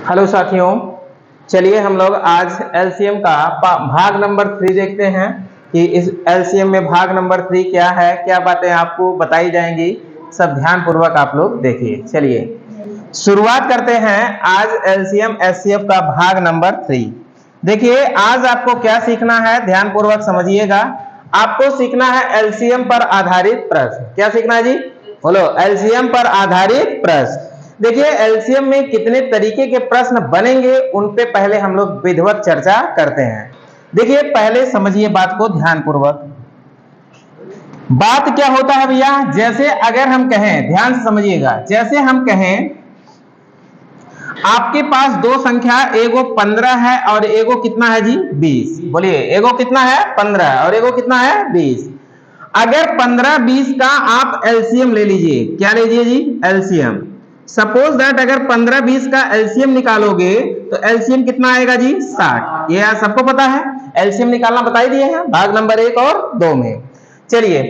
Hello साथियों, चलिए हम लोग आज एलसीएम का भाग नंबर 3 देखते हैं कि इस एलसीएम में भाग नंबर 3 क्या है, क्या बातें आपको बताई जाएंगी। सब ध्यान पूर्वक आप लोग देखिए। चलिए शुरुआत करते हैं आज एलसीएम एचसीएफ का भाग नंबर 3। देखिए आज आपको क्या सीखना है, ध्यान पूर्वक समझिएगा। आपको सीखना है एलसीएम पर आधारित प्रश्न। क्या सीखना है जी? बोलो, एलसीएम पर आधारित प्रश्न। देखिए एलसीएम में कितने तरीके के प्रश्न बनेंगे उन पे पहले हम लोग विधिवत चर्चा करते हैं। देखिए पहले समझिए बात को ध्यान पूर्वक। बात क्या होता है भैया, जैसे अगर हम कहें, ध्यान से समझिएगा, जैसे हम कहें आपके पास दो संख्या, एगो 15 है और एगो कितना है जी? 20। बोलिए, एगो कितना है? 15 और एगो कितना है? 20। अगर 15 20 का आप एलसीएम ले लीजिए। क्या लीजिए जी? एलसीएम। सपोज दैट अगर 15 20 का एलसीएम निकालोगे तो एलसीएम कितना आएगा जी? 60। ये सबको पता है, एलसीएम निकालना बताई दिए हैं भाग नंबर 1 और 2 में। चलिए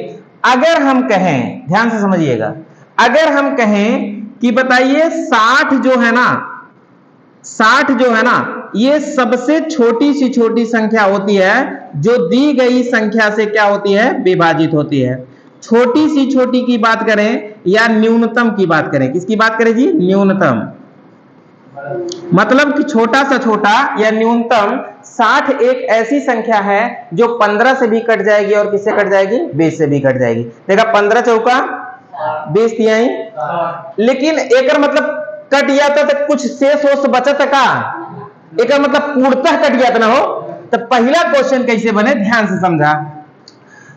अगर हम कहें, ध्यान से समझिएगा, अगर हम कहें कि बताइए 60 जो है ना, 60 जो है ना, ये सबसे छोटी सी छोटी संख्या होती है जो दी गई संख्या से क्या होती है? विभाजित होती है। छोटी सी छोटी की बात करें या न्यूनतम की बात करें, किसकी बात करें जी? न्यूनतम। मतलब कि छोटा सा छोटा या न्यूनतम 60 एक ऐसी संख्या है जो 15 से भी कट जाएगी और किससे कट जाएगी? 20 से भी कट जाएगी। देखा, 15 चौका 20 तिहाई। लेकिन एक मतलब कट गया था तो कुछ शेष होश बचत का, एक मतलब पूर्णतः कट गया था ना हो। तो पहला क्वेश्चन कैसे बने, ध्यान से समझा।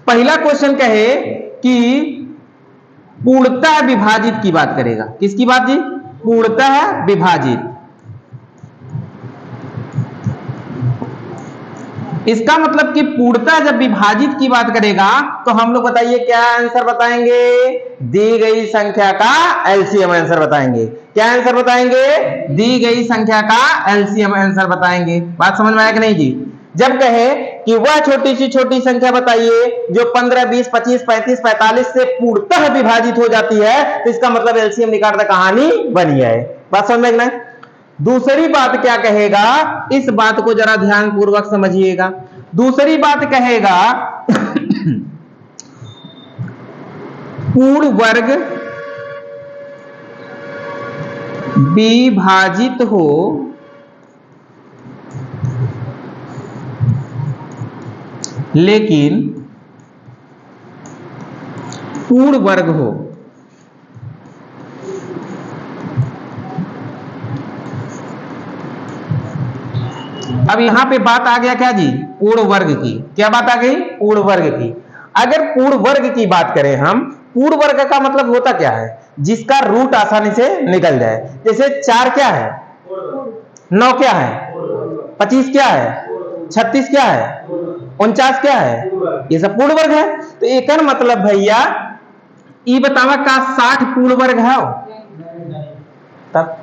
पहला क्वेश्चन कहे कि पूर्णतः विभाजित की बात करेगा। किसकी बात जी? पूर्णतः विभाजित। इसका मतलब कि पूर्णतः जब विभाजित की बात करेगा तो हम लोग बताइए क्या आंसर बताएंगे? दी गई संख्या का एलसीएम आंसर बताएंगे। क्या आंसर बताएंगे? दी गई संख्या का एलसीएम आंसर बताएंगे। बात समझ में आया कि नहीं जी? जब कहे कि वह छोटी सी छोटी संख्या बताइए जो 15 20 25 35 45 से पूर्णतः विभाजित हो जाती है, तो इसका मतलब एलसीएम निकालने का कहानी बनी है। बात समझ में? दूसरी बात क्या कहेगा, इस बात को जरा ध्यान पूर्वक समझिएगा। दूसरी बात कहेगा पूर्ण वर्ग विभाजित हो लेकिन पूर्ण वर्ग हो। अब यहां पे बात आ गया क्या जी? पूर्ण वर्ग की। क्या बात आ गई? पूर्ण वर्ग की। अगर पूर्ण वर्ग की बात करें हम, पूर्ण वर्ग का मतलब होता क्या है? जिसका रूट आसानी से निकल जाए। जैसे 4 क्या है? 9 क्या है? 25 क्या है? 36 क्या है? 49 क्या है? ये सब पूर्ण वर्ग है। तो एक मतलब भैया ये बतावा का 60 पूर्ण वर्ग है? तब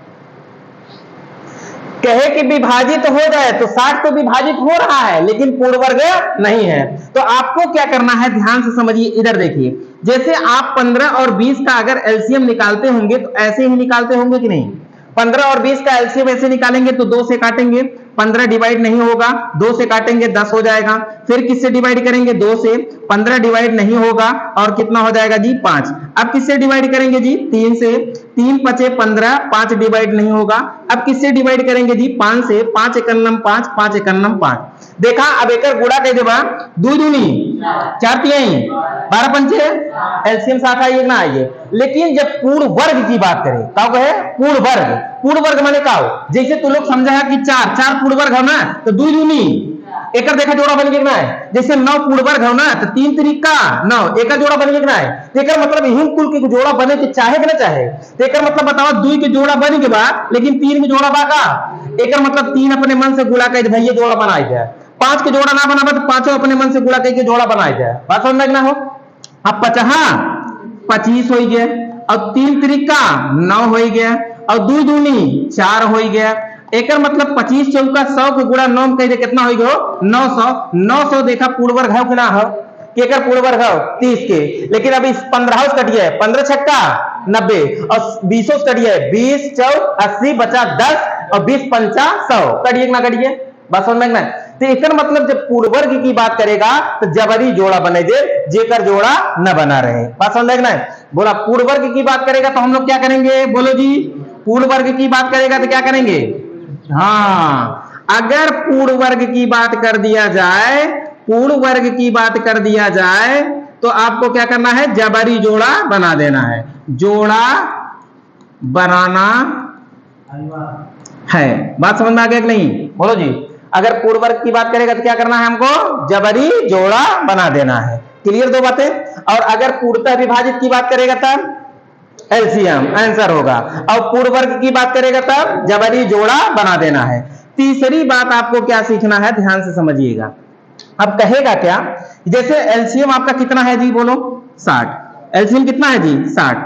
कहे कि विभाजित हो जाए तो 60 तो विभाजित हो रहा है लेकिन पूर्ण वर्ग नहीं है। तो आपको क्या करना है, ध्यान से समझिए। इधर देखिए, जैसे आप 15 और 20 का अगर एलसीएम निकालते होंगे तो ऐसे ही निकालते होंगे कि नहीं? 15 और 20 का एलसीएम ऐसे निकालेंगे तो 2 से काटेंगे, 15 डिवाइड नहीं होगा, 2 से काटेंगे 10 हो जाएगा। फिर किससे डिवाइड करेंगे? 2 से। 15 डिवाइड नहीं होगा और कितना हो जाएगा जी? 5। अब किससे डिवाइड करेंगे जी? 3 से। 3 5 15, 5 डिवाइड नहीं होगा। अब किससे डिवाइड करेंगे जी? 5 से। 5 एकन्नम 5, 5 एकन्नम 5। देखा, अब एक गुड़ा कह देबा 2 दूनी 4 तिहाई 12 पंचे एलसीएम 60 आइए ना आइए। लेकिन जब पूर्ण वर्ग की बात करें क्या कहे? पूर्ण वर्ग। पूर्ण वर्ग माने का हो? जैसे तू लोग समझा है कि 4 पूर्ण वर्ग हो ना, तो 2 दूनी एक देखा जोड़ा बन गया है। जैसे 9 पूर्ण वर्ग हो ना, तो 3 3 9 एक जोड़ा बन गया है। एक मतलब हिम कुल के जोड़ा बने के चाहे कि ना चाहे, एक मतलब बताओ 2 के जोड़ा बन के बाद लेकिन 3 के जोड़ा बाका, एक मतलब 3 अपने मन से गुणा कर भैया जोड़ा बनाई जाए। 5 के जोड़ा ना बना तो 5 अपने मन से गुणा करके जोड़ा बनाई जाए। बात समझ में ना हो? अब 25 हो गया और 3 3 9 हो गया और 2 दूनी 4 हो गया। एक मतलब 25 चौका 100 के गुणा 9 कह दे कितना हो गया? 900। 900 देखा पूर्ण वर्ग है कि ना हो? केकर पूर्ण वर्ग है? 30 के। लेकिन अभी 15 कट गया है, 15 छक्का 90 और 20 कट गया है, 20 4 80 बचा 10 और 20 पंचा 100, कटिए ना कटिए, बात समझ में। तो एक मतलब जब पूर्ण वर्ग की बात करेगा तो जबरी जोड़ा बने जेकर जोड़ा न बना रहे, बात समझ में। बोला पूर्ण वर्ग की बात करेगा तो हम लोग क्या करेंगे, बोलो जी, पूर्ण वर्ग की बात करेगा तो क्या करेंगे, हाँ अगर पूर्ण वर्ग की बात कर दिया जाए, पूर्ण वर्ग की बात कर दिया जाए तो आपको क्या करना है, जबरी जोड़ा बना देना है, जोड़ा बनाना है, बात समझ में आ गया कि नहीं, बोलो जी। अगर पूर्ण वर्ग की बात करेगा तो क्या करना है हमको, जबरी जोड़ा बना देना है, क्लियर दो बातें। और अगर पूर्णतः विभाजित की बात करेगा तब एलसीएम आंसर होगा, और पूर्ण वर्ग की बात करेगा तब जबरी जोड़ा बना देना है। तीसरी बात आपको क्या सीखना है, ध्यान से समझिएगा। अब कहेगा क्या, जैसे एलसीएम आपका कितना है जी, बोलो 60, एलसीएम कितना है जी 60।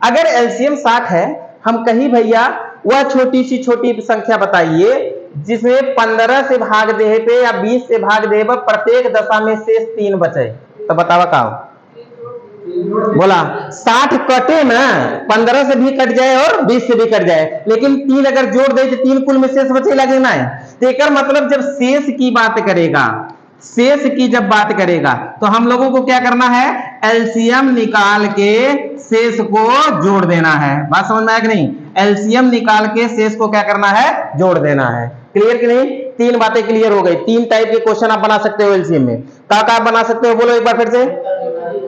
अगर एलसीएम 60 है, हम कहीं भैया वह छोटी सी छोटी संख्या बताइए जिसमें 15 से भाग दे पे या 20 से भाग दे पे प्रत्येक दशा में शेष 3 बचे, तो बतावा का बोला 60 कटे ना, 15 से भी कट जाए और 20 से भी कट जाए, लेकिन 3 अगर जोड़ दे तो 3 कुल में शेष बचे लगे ना है। तो एक मतलब जब शेष की बात करेगा, शेष की जब बात करेगा तो हम लोगों को क्या करना है, एलसीएम निकाल के शेष को जोड़ देना है, बात समझ में आया कि नहीं, एलसीएम निकाल के शेष को क्या करना है, जोड़ देना है, क्लियर कि नहीं। 3 बातें क्लियर हो गई। 3 टाइप के क्वेश्चन आप बना सकते हो एलसीएम में, का बना सकते हो, बोलो एक बार फिर से।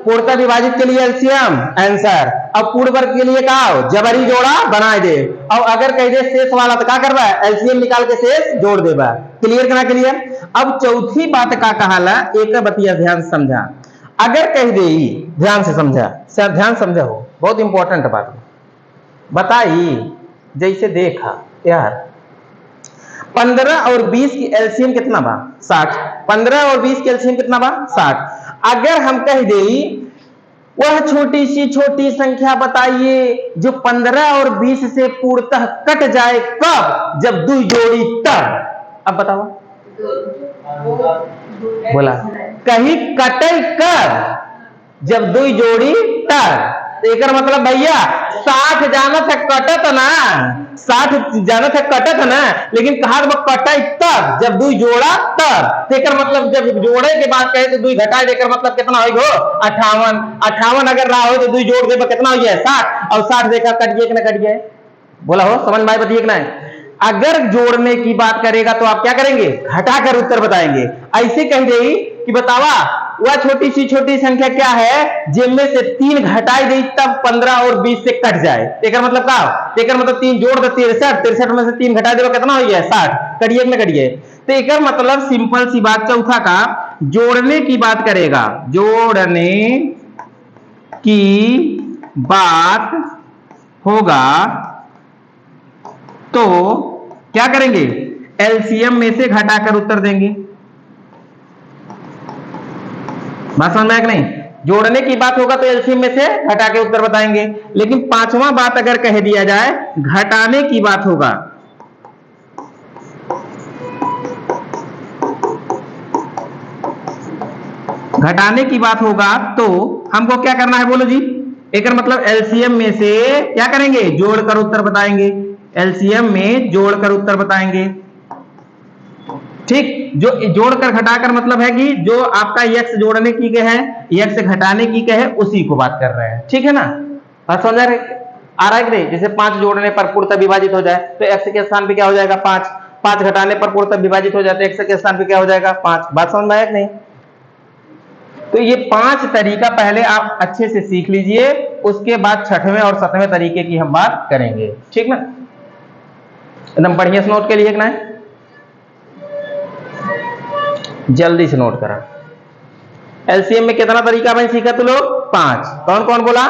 पूर्णतः विभाजित के लिए एलसीएम आंसर, अब पूर्ण वर्ग के लिए का जबरी जोड़ा बना दे, और अगर कह दे शेष वाला तो क्या करवा है, एलसीएम निकाल के शेष जोड़ देगा, क्लियर करना क्लियर। अब चौथी बात का कहाला, एक बतिया ध्यान समझा, अगर कह दे, ध्यान से समझा सर, ध्यान समझा हो, बहुत इंपॉर्टेंट बात बताई, जैसे देखा यार 15 और 20 की एलसीएम कितना बा 60, 15 और 20 की एलसीएम कितना बा 60। अगर हम कह दे वह छोटी सी छोटी संख्या बताइए जो 15 और 20 से पूर्णतः कट जाए, कब, जब 2 जोड़ी तब। अब बताओ, बोला कहीं कटे कब, जब 2 जोड़ी तब। एक मतलब भैया 60 जाना था कटत ना, 60 जाना था कटत ना, लेकिन कहा कटा तब जब 2 जोड़ा तब। एक मतलब जब जोड़े के बाद कहे तो 2 घटा देकर मतलब कितना हो, 58, 58 अगर रहा हो तो 2 जोड़ दे कितना हो गया 60, और 60 देखा कट गया कि ना कट गया, बोला हो समझ में बताइए कि ना। अगर जोड़ने की बात करेगा तो आप क्या करेंगे, घटाकर उत्तर बताएंगे। ऐसे कह दे कि बतावा वह छोटी सी छोटी संख्या क्या है जिनमें से 3 घटाई गई तब 15 और 20 से कट जाए, एक मतलब का, एक मतलब 3 जोड़ दे 63, 63 में से 3 घटा दे कितना हो गया 60, कटिए ना कटिए। तो एक मतलब सिंपल सी बात। चौथा का जोड़ने की बात करेगा, जोड़ने की बात होगा तो क्या करेंगे, एलसीएम में से घटाकर उत्तर देंगे, बात समझ में आया कि नहीं। जोड़ने की बात होगा तो एलसीएम में से घटा के उत्तर बताएंगे। लेकिन पांचवा बात अगर कह दिया जाए घटाने की बात होगा, घटाने की बात होगा तो हमको क्या करना है, बोलो जी। एक मतलब एलसीएम में से क्या करेंगे, जोड़कर उत्तर बताएंगे, एलसीएम में जोड़कर उत्तर बताएंगे, ठीक। जो जोड़कर घटाकर मतलब है कि जो आपका एक्स जोड़ने की है, एक्स घटाने की है, उसी को बात कर रहे हैं, ठीक है ना। बात समझ आ रहा है कि नहीं। जैसे 5 जोड़ने पर पूर्णतः विभाजित हो जाए तो एक्स के स्थान पे क्या हो जाएगा 5, 5 घटाने पर पूर्णतः विभाजित हो जाते एक्स के स्थान पे क्या हो जाएगा 5। बात समझ में आया कि नहीं। तो ये 5 तरीका पहले आप अच्छे से सीख लीजिए, उसके बाद 6वें और 7वें तरीके की हम बात करेंगे, ठीक ना। एकदम बढ़िया से नोट के लिए ना है, जल्दी से नोट करा। एलसीएम में कितना तरीका मैंने सीखा तू लोग, 5। कौन कौन बोला,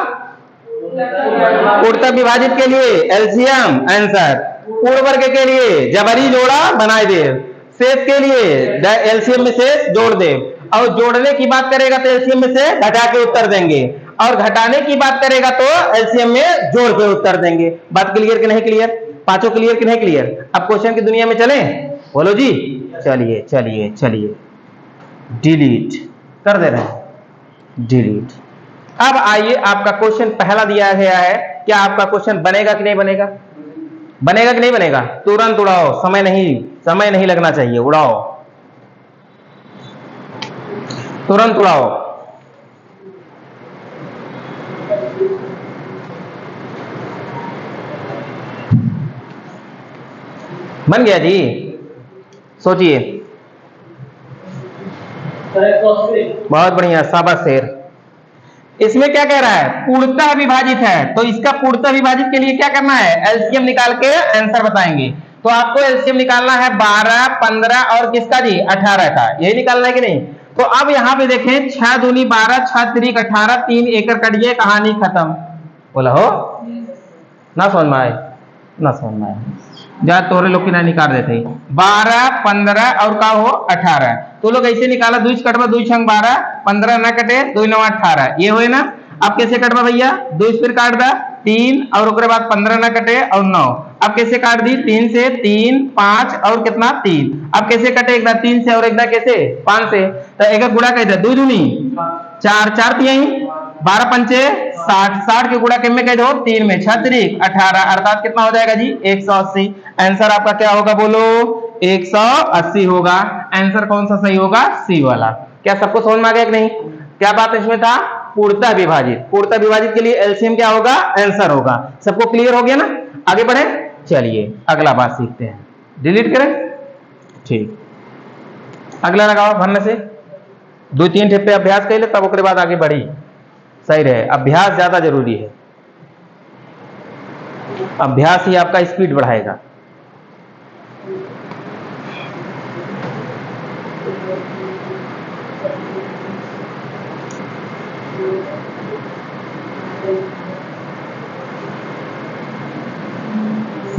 पूर्णतः विभाजित के लिए एलसीएम आंसर, पूर्ण वर्ग के लिए जबरी जोड़ा बनाए दे, शेष के लिए एलसीएम में शेष जोड़ दे, और जोड़ने की बात करेगा तो एलसीएम में से घटा के उत्तर देंगे, और घटाने की बात करेगा तो एलसीएम में जोड़ के उत्तर देंगे। बात क्लियर कि नहीं क्लियर, पांचों क्लियर कि नहीं क्लियर। अब क्वेश्चन की दुनिया में चले, बोलो जी। चलिए चलिए चलिए, डिलीट कर दे रहे हैं, डिलीट। अब आइए, आपका क्वेश्चन पहला दिया गया है, क्या आपका क्वेश्चन बनेगा कि नहीं बनेगा, बनेगा कि नहीं बनेगा? तुरंत उड़ाओ, समय नहीं लगना चाहिए, उड़ाओ, तुरंत उड़ाओ। बन गया जी, सोचिए। बहुत बढ़िया, शाबाश शेर। इसमें क्या कह रहा है? पूर्णतः विभाजित है, तो इसका पूर्णतः विभाजित के लिए क्या करना है? एलसीएम निकाल के आंसर बताएंगे। तो आपको एलसीएम निकालना है 12, 15 और किसका जी? 18 का। यही निकालना है कि नहीं? तो अब यहाँ पे देखें, 6 दूनी 12, 6 तिरिक 18, 3 एकड़ कट गए, कहानी खत्म। बोला हो ना? समझ में आए ना? समझ में आए जा तोरे लोग की ना निकाल देते। 12, 15 और का हो 18, तो लोग ऐसे निकाला, 2 कटवा 2 छंग 12, 15 ना कटे, 2 9 18, ये हुए ना। अब कैसे कटवा भैया? 2 फिर काट दा 3 और उसके बाद 15 ना कटे और 9। अब कैसे काट दी? 3 से 3, 5 और कितना? 3। अब कैसे कटे? एक बार 3 से और एक बार कैसे? 5 से। तो एक गुड़ा कैसे? 2 दूनी 4, 4 तिहाई 12 पंचे 60, 60 के गुड़ा किम में कह दो? 3 में, 6 तिरिक 18, अर्थात कितना हो जाएगा जी? 180। आंसर आपका क्या होगा? बोलो 180 होगा। आंसर कौन सा सही होगा? सी वाला। क्या सबको समझ में आ गया कि नहीं? क्या बात इसमें था? पूर्णतः विभाजित। पूर्णतः विभाजित के लिए एलसीएम क्या होगा? आंसर होगा। सबको क्लियर हो गया ना? आगे बढ़े, चलिए अगला बात सीखते हैं। डिलीट करें, ठीक। अगला लगाओ भरने से 2-3 ठेप पे अभ्यास कर ले, तब उसके बाद आगे बढ़ी सही रहे। अभ्यास ज्यादा जरूरी है, अभ्यास ही आपका स्पीड बढ़ाएगा।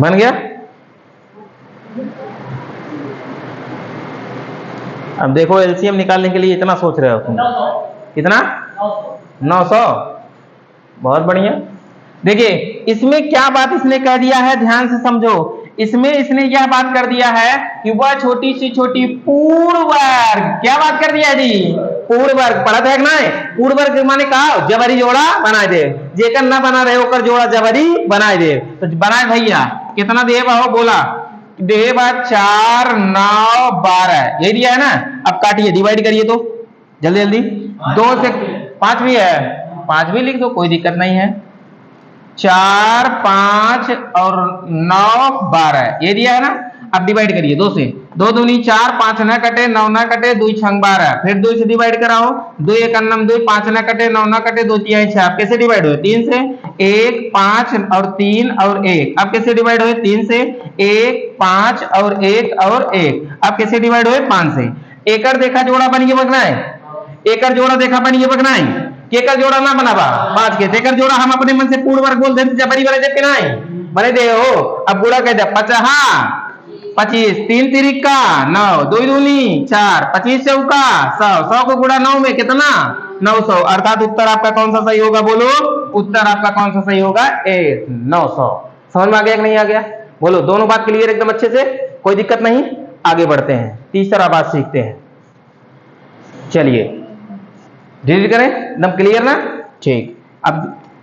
बन गया? अब देखो एलसीएम निकालने के लिए इतना सोच रहे हो तुम, कितना? 900। बहुत बढ़िया। देखिए इसमें क्या बात इसने कह दिया है, ध्यान से समझो। इसमें इसने यह बात कर दिया है कि वह छोटी सी छोटी पूर्ण वर्ग, क्या बात कर दिया है जी? पूर्ण वर्ग। पढ़ा था ना? पूर्ण वर्ग माने कहा जबरी जोड़ा बनाए दे, जेकर ना बना रहे होकर जोड़ा जबरी बनाए दे। तो बनाए भैया, कितना दे बाहो? बोला दे 4, 9, 12, यही दिया है ना। अब काटिए, डिवाइड करिए तो जल्दी जल्दी। 2 से 5 भी है, 5 भी लिख दो, कोई दिक्कत नहीं है। 4, 5 और 9, 12, ये दिया है ना। अब डिवाइड करिए 2 से। 2 दूनी 4, 5 ना कटे, 9 ना कटे, 2 छंग 12, फिर 2 से डिवाइड कराओ। 2 एक अन्नम 2, 5 ना कटे, 9 ना कटे, 2 तिहाई 6। अब कैसे डिवाइड हुए? 3 से 1, 5 और 3 और 1। अब कैसे डिवाइड हुए? 3 से 1, 5 और 1 और 1। अब कैसे डिवाइड हुए? 5 से। एकड़ देखा जोड़ा बनिए बगना है, एकड़ जोड़ा देखा बनिए बगना है। केकर जोड़ा ना बनावा 5 के, तेकर जोड़ा हम अपने मन से पूर्ण वर्ग बोल देते जबरी वाले जब के नहीं बने दे हो। अब गुड़ा कह दे 50, 25, 3 तिरिक का 9, 2 दूनी 4, 25 चौका 100, 100 को गुड़ा 9 में कितना? 900। अर्थात उत्तर आपका कौन सा सही होगा? बोलो उत्तर आपका कौन सा सही होगा? 900। समझ में आ गया कि नहीं आ गया? बोलो दोनों बात क्लियर एकदम अच्छे से, कोई दिक्कत नहीं। आगे बढ़ते हैं, तीसरा बात सीखते हैं। चलिए डिलीट करें, एकदम क्लियर ना? ठीक। अब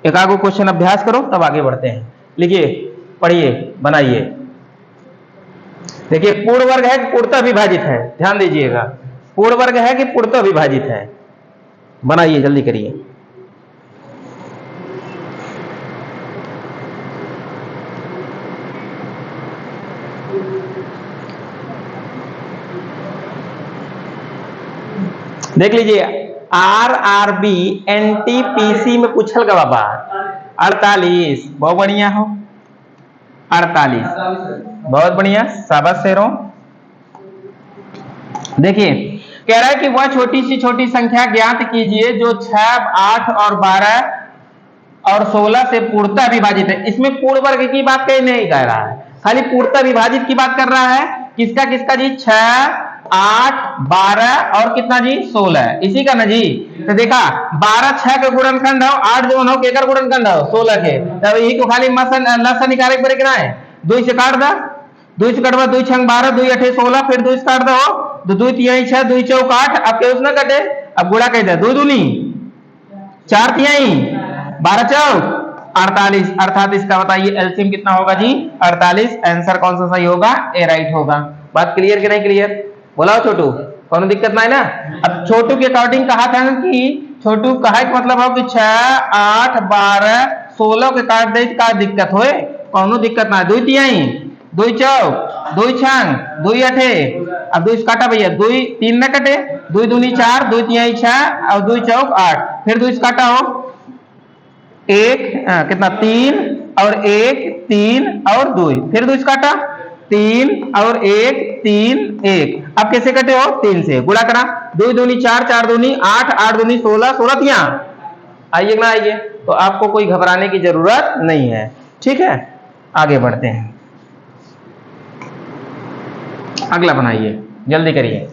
एक आगो क्वेश्चन अभ्यास करो, तब आगे बढ़ते हैं। लिखिए, पढ़िए, बनाइए। देखिए पूर्ण वर्ग है कि पूर्णतः विभाजित है? ध्यान दीजिएगा, पूर्ण वर्ग है कि पूर्णतः विभाजित है? बनाइए, जल्दी करिए। देख लीजिए, RRB NTPC में पूछल गवा बा 48। बहुत बढ़िया हो, 48 बहुत बढ़िया, शाबाश शेरों। देखिए कह रहा है कि वह छोटी सी छोटी संख्या ज्ञात कीजिए जो 6, 8 और 12 और 16 से पूर्णतः विभाजित है। इसमें पूर्ण वर्ग की बात कहीं नहीं कह रहा है, खाली पूर्णतः विभाजित की बात कर रहा है। किसका किसका जी? 6, 8, 12 और कितना जी? 16, इसी का ना जी। तो देखा 12 6 के गुणनखंड हो, 8 जो हो केकर गुणनखंड हो 16 के। तब यही को खाली लसा निकाले पर कितना है? 2 से काट दा, 2 से कटवा 2 छंग 12, 2 8 16, फिर 2 से काट दो, 2 तिहाई 6, 2 चौक 8। अब के उसने कटे, अब गुणा कह दे 2 दूनी 4 तिहाई 12 चौक 48, अर्थात इसका बताइए एलसीएम कितना होगा जी 48। आंसर कौन सा सही होगा? ए राइट होगा। बात क्लियर कि नहीं क्लियर? बोला छोटू, कोनो दिक्कत नहीं ना? अब छोटू के अकॉर्डिंग कहा था कि छोटू कहा के मतलब हो कि 6 8 12 16 के काट दे का दिक्कत होए? कोनो दिक्कत ना। 2 तिहाई 2 चौक 2 छंग 2 अठे। अब 2 काटा भैया, 2 3 न कटे, 2 दूनी 4 2 तिहाई 6 और 2 चौक 8। फिर 2 काटा हो 1 कितना 3 और 1 3 और 2, फिर 2 काटा 3 और 1 3 1। अब कैसे कटे हो? 3 से गुणा करा, 2 दूनी 4 4 दूनी 8 8 दूनी 16 16 तिया। आइए ना आइए, तो आपको कोई घबराने की जरूरत नहीं है। ठीक है, आगे बढ़ते हैं। अगला बनाइए, जल्दी करिए,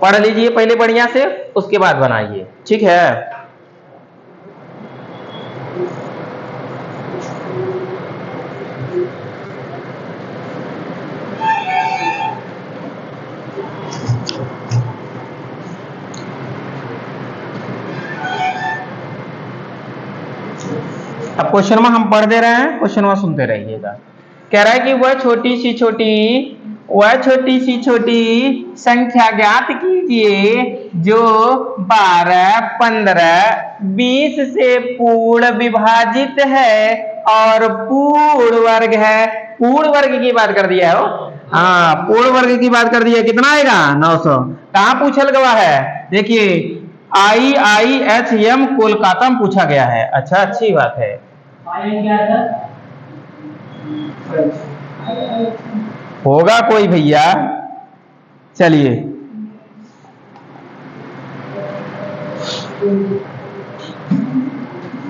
पढ़ लीजिए पहले बढ़िया से, उसके बाद बनाइए। ठीक है, अब क्वेश्चन में हम पढ़ दे रहे हैं, क्वेश्चन में सुनते रहिएगा। कह रहा है कि वह छोटी सी छोटी संख्या ज्ञात कीजिए जो 12 15 20 से पूर्ण विभाजित है और पूर्ण वर्ग है। पूर्ण वर्ग की बात कर दिया हो, हाँ पूर्ण वर्ग की बात कर दिया। कितना आएगा? 900। कहाँ पूछल गया है? देखिए IIHM कोलकाता में पूछा गया है। अच्छा, अच्छी बात है। होगा कोई भैया, चलिए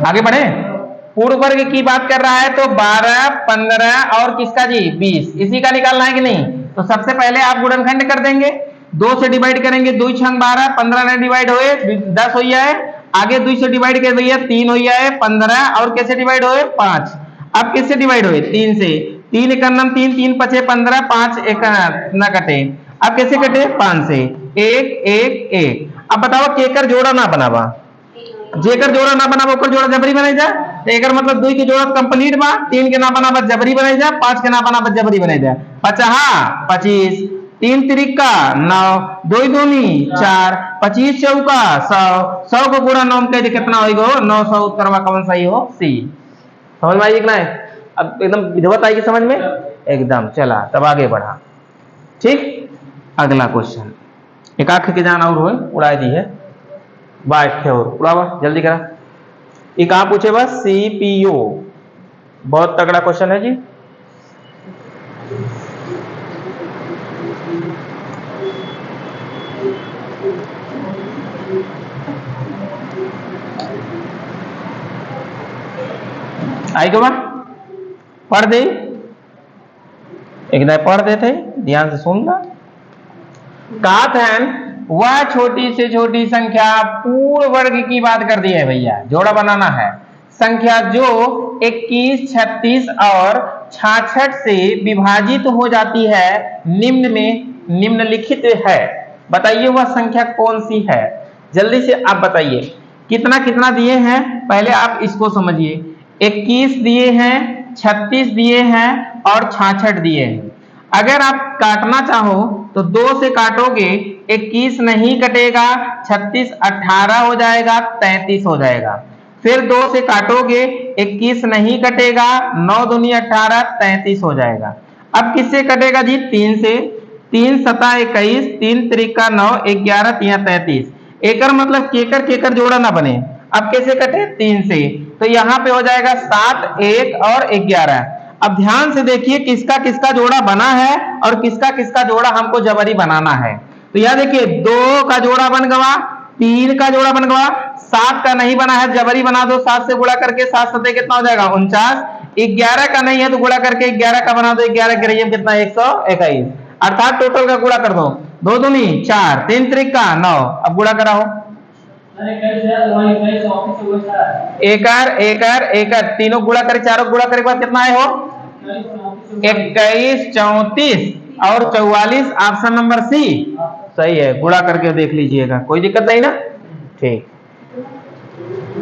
आगे बढ़े। पूर्ण वर्ग की बात कर रहा है तो 12 15 और किसका जी 20, इसी का निकालना है कि नहीं? तो सबसे पहले आप गुणनखंड कर देंगे, 2 से डिवाइड करेंगे, 2 छंग 12 15 ने डिवाइड होए 10 हो जाए। आगे 2 से डिवाइड कर भैया 3 हो जाए 15 और कैसे डिवाइड होए 5। अब किससे डिवाइड हुए? 3 से। 3 एकम 3 3 पचे 15 5 एक ना कटे। अब कैसे कटे? 5 से। 1 1 1। अब बताओ केकर जोड़ा ना बनावा, जेकर जोड़ा ना बनावा ओकर जोड़ा जबरी बनाई जा। तो एकर मतलब 2 के जोड़ा कंप्लीट बा, 3 के ना बनावा जबरी बनाई जा, 5 के ना बनावा जबरी बनाई जा। 50 25 3 त्रिका 9 2 दूनी 4 25 चौका 100 100 को गुणा 9 कह दे कितना होगा? 900। उत्तर में कौन सही हो? सी। समझ में आई कि नहीं? अब एकदम विधिवत आएगी समझ में एकदम। चला तब आगे बढ़ा। ठीक, अगला क्वेश्चन एक आंख के जान और हो उड़ा दी है, बाइक और उड़ावा जल्दी करा। ये कहाँ पूछे? बस CPU। बहुत तगड़ा क्वेश्चन है जी। आई के बाद पढ़ दे, एक पढ़ देते, ध्यान से सुनना। वह छोटी से छोटी संख्या पूर्ण वर्ग की बात कर दी है भैया, जोड़ा बनाना है। संख्या जो 21 36 और 66 से विभाजित हो जाती है निम्न में निम्नलिखित है। बताइए वह संख्या कौन सी है? जल्दी से आप बताइए। कितना कितना दिए हैं पहले आप इसको समझिए। 21 दिए हैं, 36 दिए हैं और 66 दिए हैं। अगर आप काटना चाहो तो 2 से काटोगे 21 नहीं कटेगा, 36 18 हो जाएगा, 33 हो जाएगा। फिर 2 से काटोगे 21 नहीं कटेगा, 9 दूनी 18 33 हो जाएगा। अब किससे कटेगा जी? 3 से। 3 सता 21 3 त्रिका 9 11 तिया 33। एकर मतलब केकर केकर जोड़ा ना बने। अब कैसे कटे? 3 से। तो यहाँ पे हो जाएगा 7 1 और 11। अब ध्यान से देखिए किसका किसका जोड़ा बना है और किसका किसका जोड़ा हमको जबरी बनाना है। तो यह देखिए 2 का जोड़ा बन गया, 3 का जोड़ा बन गया, 7 का नहीं बना है, जबरी बना दो। 7 से गुणा करके 7 सते कितना हो जाएगा? 49। 11 का नहीं है तो गुणा करके 11 का बना दो। 11 के रही कितना? 121। अर्थात टोटल का गुणा कर दो। 2 दूनी 4 3 त्रिका 9। अब गुणा कराओ। एकर तीनों गुणा करे, चारों गुणा करे के बाद कितना आए हो? 21 34 और 44। ऑप्शन नंबर सी सही है। गुणा करके देख लीजिएगा, कोई दिक्कत नहीं ना? ठीक।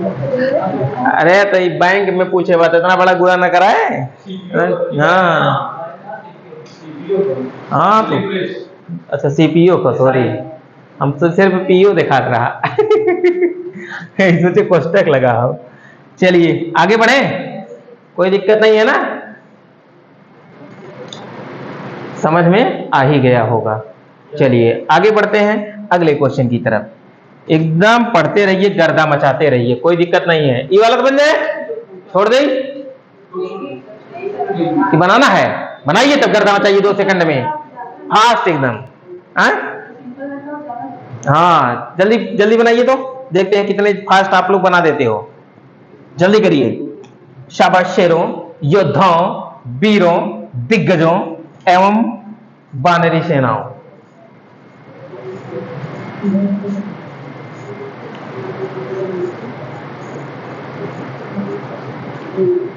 अरे तो ये बैंक में पूछे बात, इतना बड़ा गुना न कराए। हाँ हाँ तो अच्छा सीपीओ का, सॉरी हम तो सिर्फ पीओ दिखा रहा। सोचे कोष्टक लगा हो। चलिए आगे बढ़े, कोई दिक्कत नहीं है ना, समझ में आ ही गया होगा। चलिए आगे बढ़ते हैं अगले क्वेश्चन की तरफ। एकदम पढ़ते रहिए, गर्दा मचाते रहिए, कोई दिक्कत नहीं है। ये वाला तो बन जाए, छोड़ दे कि बनाना है, बनाइए तब गर्दा मचाइए 2 सेकंड में, फास्ट एकदम। हाँ जल्दी जल्दी बनाइए, तो देखते हैं कितने फास्ट आप लोग बना देते हो। जल्दी करिए। शाबाश शेरों, योद्धाओं, वीरों, दिग्गजों एवं वानरी सेनाओं।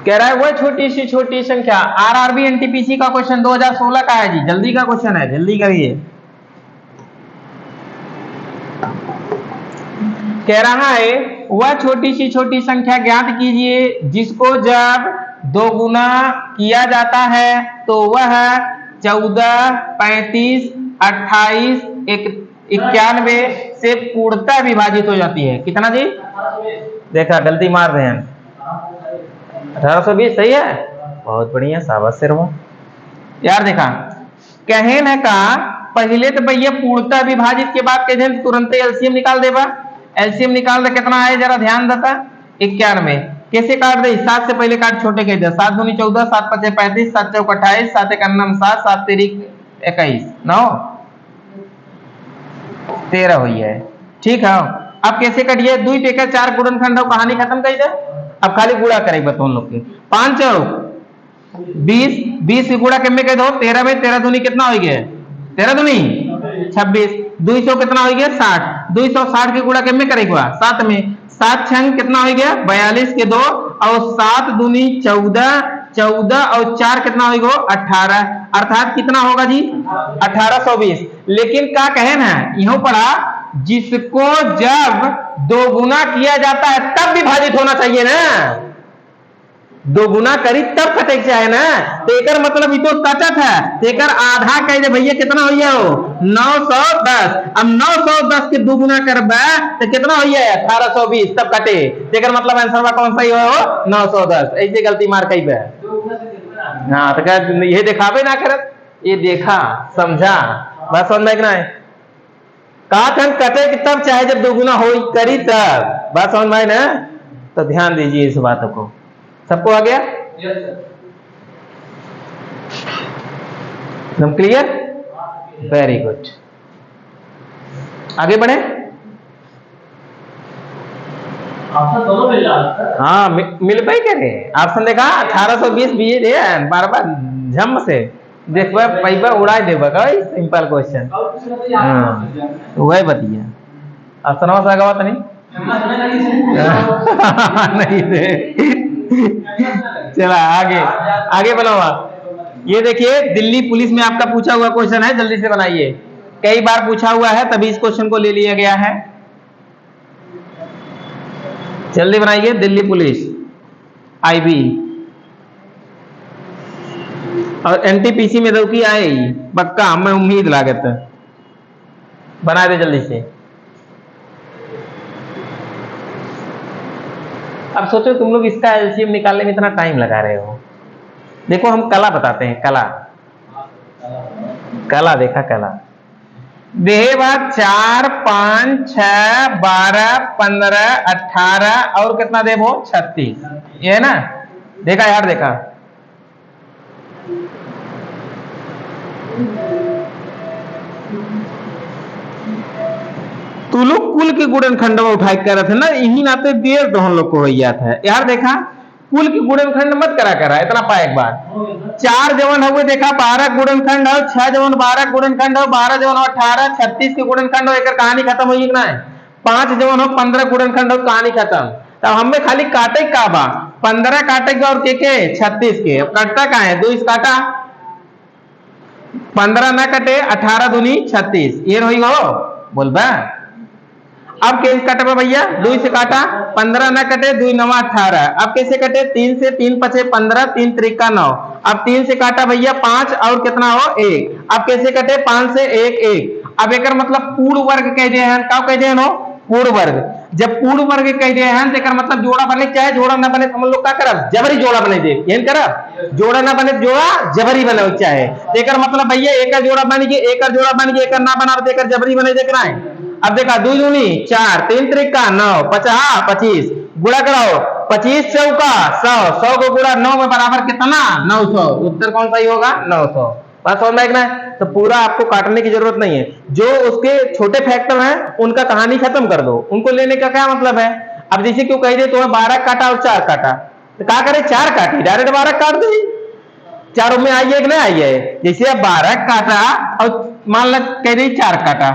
कह रहा है वह छोटी सी छोटी संख्या, आरआरबी एनटीपीसी का क्वेश्चन 2016 का है जी, जल्दी का क्वेश्चन है, जल्दी करिए। कह रहा है वह छोटी सी छोटी संख्या ज्ञात कीजिए जिसको जब 2 गुना किया जाता है तो वह 14, 35, 28, 91 से पूर्णतः विभाजित हो जाती है। कितना जी? देखा गलती मार रहे हैं। 1820 सही है, बहुत बढ़िया, शाबाश शेरवा। यार देखा कहे न का पहले तो भैया पूर्णतः विभाजित के बाद कहे तुरंत एलसीएम निकाल देगा। एलसीएम निकाल दे कितना है जरा ध्यान देता, 91। कैसे काट दे? 7 से पहले काट छोटे कह दे, 7 दूनी 14, 7 पचे 35, 7 चौक 28, 7 एक 7, 7 तेरी 21, 9 13 हुई है। ठीक है, अब कैसे कटिए? 2 टेकर 4 गुणनखंड हो, कहानी खत्म कर दे। अब खाली गुणा करें बता उन लोग के, 5 चौक 20, 20 की गुणा कितने कह दो? 13 में 13 दूनी कितना हो गया? 13 दूनी 26, 200 कितना हो गया? 60, 260 की गुणा कितने करेगा? 7 में, 7 छंग कितना हो गया? 42 के 2 और 7 दूनी 14, 14 और 4 कितना होगा? 18, अर्थात कितना होगा जी? 1820। लेकिन क्या कहे ना यहां पढ़ा, जिसको जब 2 गुना किया जाता है तब विभाजित होना चाहिए ना, 2 गुना करी तब कटे चाहे ना, तेकर मतलब तो कटत है, तेकर आधा कह दे भैया कितना हो गया? 910। अब 910 के 2 गुना करबे तो कितना हो गया? 1820, तब कटे, तेकर मतलब आंसर कौन सा हो? 910। ऐसे गलती मार कही बे। हाँ तो ये दिखावे ना करत, ये देखा समझा, बस समझ में ना है कहा था कटे तब चाहे जब 2 गुना हो करी तब, बात समझ में ना, तो ध्यान दीजिए इस बातों को। सबको आ गया? एकदम क्लियर, वेरी गुड। आगे बढ़े। हाँ मिल पाई करे ऑप्शन देखा 1820 बी बार बार झम से देखबा पैबा उड़ा देबा का सिंपल क्वेश्चन। हाँ वही बतिया ऑप्शन से आगे बात नहीं नहीं दे। चला आगे आगे बनावा। ये देखिए दिल्ली पुलिस में आपका पूछा हुआ क्वेश्चन है, जल्दी से बनाइए, कई बार पूछा हुआ है तभी इस क्वेश्चन को ले लिया गया है। जल्दी बनाइए, दिल्ली पुलिस आईबी और एनटीपीसी में तो की आए पक्का, हमें उम्मीद लागत है, बना दे जल्दी से। अब सोचो तुम लोग इसका एलसीएम निकालने में इतना टाइम लगा रहे हो, देखो हम कला बताते हैं, कला कला देखा कला देहे बात 4 5 6 12 15 18 और कितना दे वो 36, ये है ना, देखा यार देखा। तू लोग कुल के गुणनखंड उठाई कर रहे थे ना, यही नाते देर तो हम लोग को हो जाता है यार। देखा कुल के गुणनखंड मत करा इतना पा एक बार। 4 जवन हुए देखा 12 गुणनखंड हो, 6 जवन 12 गुणनखंड हो, 12 जवन 18, 36 के गुणनखंड हो, एक कहानी खत्म हुई कि ना। 5 जवन हो 15 गुणनखंड हो, कहानी खत्म। तब हमें खाली काटे का बा 15 काटेगा और के 36 के, अब कटता का है 2 इस काटा 15 ना कटे 18 दूनी 36, ये रही हो बोल बा। अब कैसे कटे भैया, 2 से काटा 15 न कटे, 2 9 18। अब कैसे कटे, 3 से, 3 5 15, 3 3 9। अब 3 से काटा भैया 5 और कितना हो 1। अब कैसे कटे, 5 से 1 1। अब एक मतलब पूर्ण वर्ग कह दे हैं, क्या कह दे हैं, पूर्ण वर्ग। जब पूर्ण वर्ग कह दे हैं तो मतलब जोड़ा बने चाहे जोड़ा ना बने, हम लोग क्या करब, जबरी जोड़ा बने दे, यही करब, जोड़ा ना बने जोड़ा जबरी बने चाहे। एक मतलब भैया एक जोड़ा बन गया, एक जोड़ा बन गया, एक ना बना देकर जबरी बने देखना है। अब देखा 2 दूनी 4, 3 त्रिका 9, 50 25, गुणा कराओ 25 चौका 100, 100 को गुणा 9 में बराबर कितना 900। उत्तर कौन सा ही होगा 900। बात समझ में आएगा। तो पूरा आपको काटने की जरूरत नहीं है, जो उसके छोटे फैक्टर हैं उनका कहानी खत्म कर दो, उनको लेने का क्या मतलब है। अब जैसे क्यों कह दे तो 12 काटा और 4 काटा, तो क्या करे 4 काटी डायरेक्ट 12 काट दे, चारों में आई है कि नहीं आई है। जैसे अब 12 काटा और मान लो कह दे 4 काटा,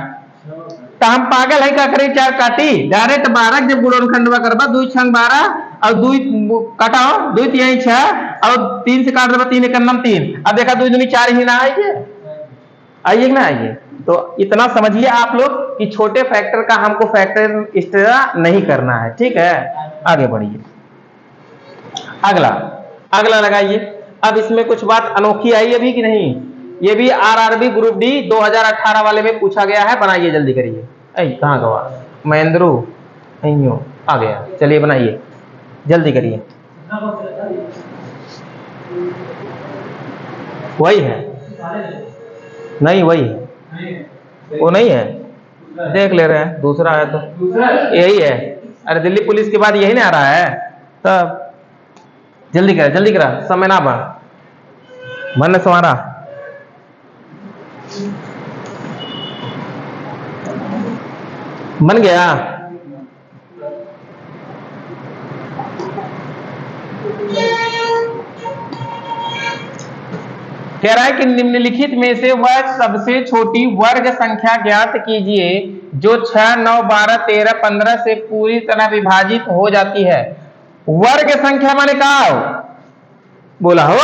तो हम पागल है क्या करें 4 काटी डायरेक्ट 12 जब गुणनखंड करबा 2 6 12 और 2 काटाओ 2 3 6 और 3 से काट देगा 3 1 9 3। अब देखा 2 दूनी 4 ही ना आइए, आइए ना आइए। तो इतना समझिए आप लोग कि छोटे फैक्टर का हमको फैक्टर इस तरह नहीं करना है, ठीक है। आगे बढ़िए, अगला अगला लगाइए। अब इसमें कुछ बात अनोखी आई अभी कि नहीं, ये भी आरआरबी ग्रुप डी 2018 वाले में पूछा गया है, बनाइए जल्दी करिए। कहाँ गवा महेंद्रू, आ गया, चलिए बनाइए जल्दी करिए। वही है, नहीं वही है, वो नहीं है, देख ले रहे हैं दूसरा है तो यही है। अरे दिल्ली पुलिस के बाद यही नहीं आ रहा है, तब जल्दी करा समय ना बढ़ मन तुम्हारा। बन गया, कह रहा है कि निम्नलिखित में से वह सबसे छोटी वर्ग संख्या ज्ञात कीजिए जो 6 9 12 13 15 से पूरी तरह विभाजित हो जाती है। वर्ग संख्या माने का बोला हो,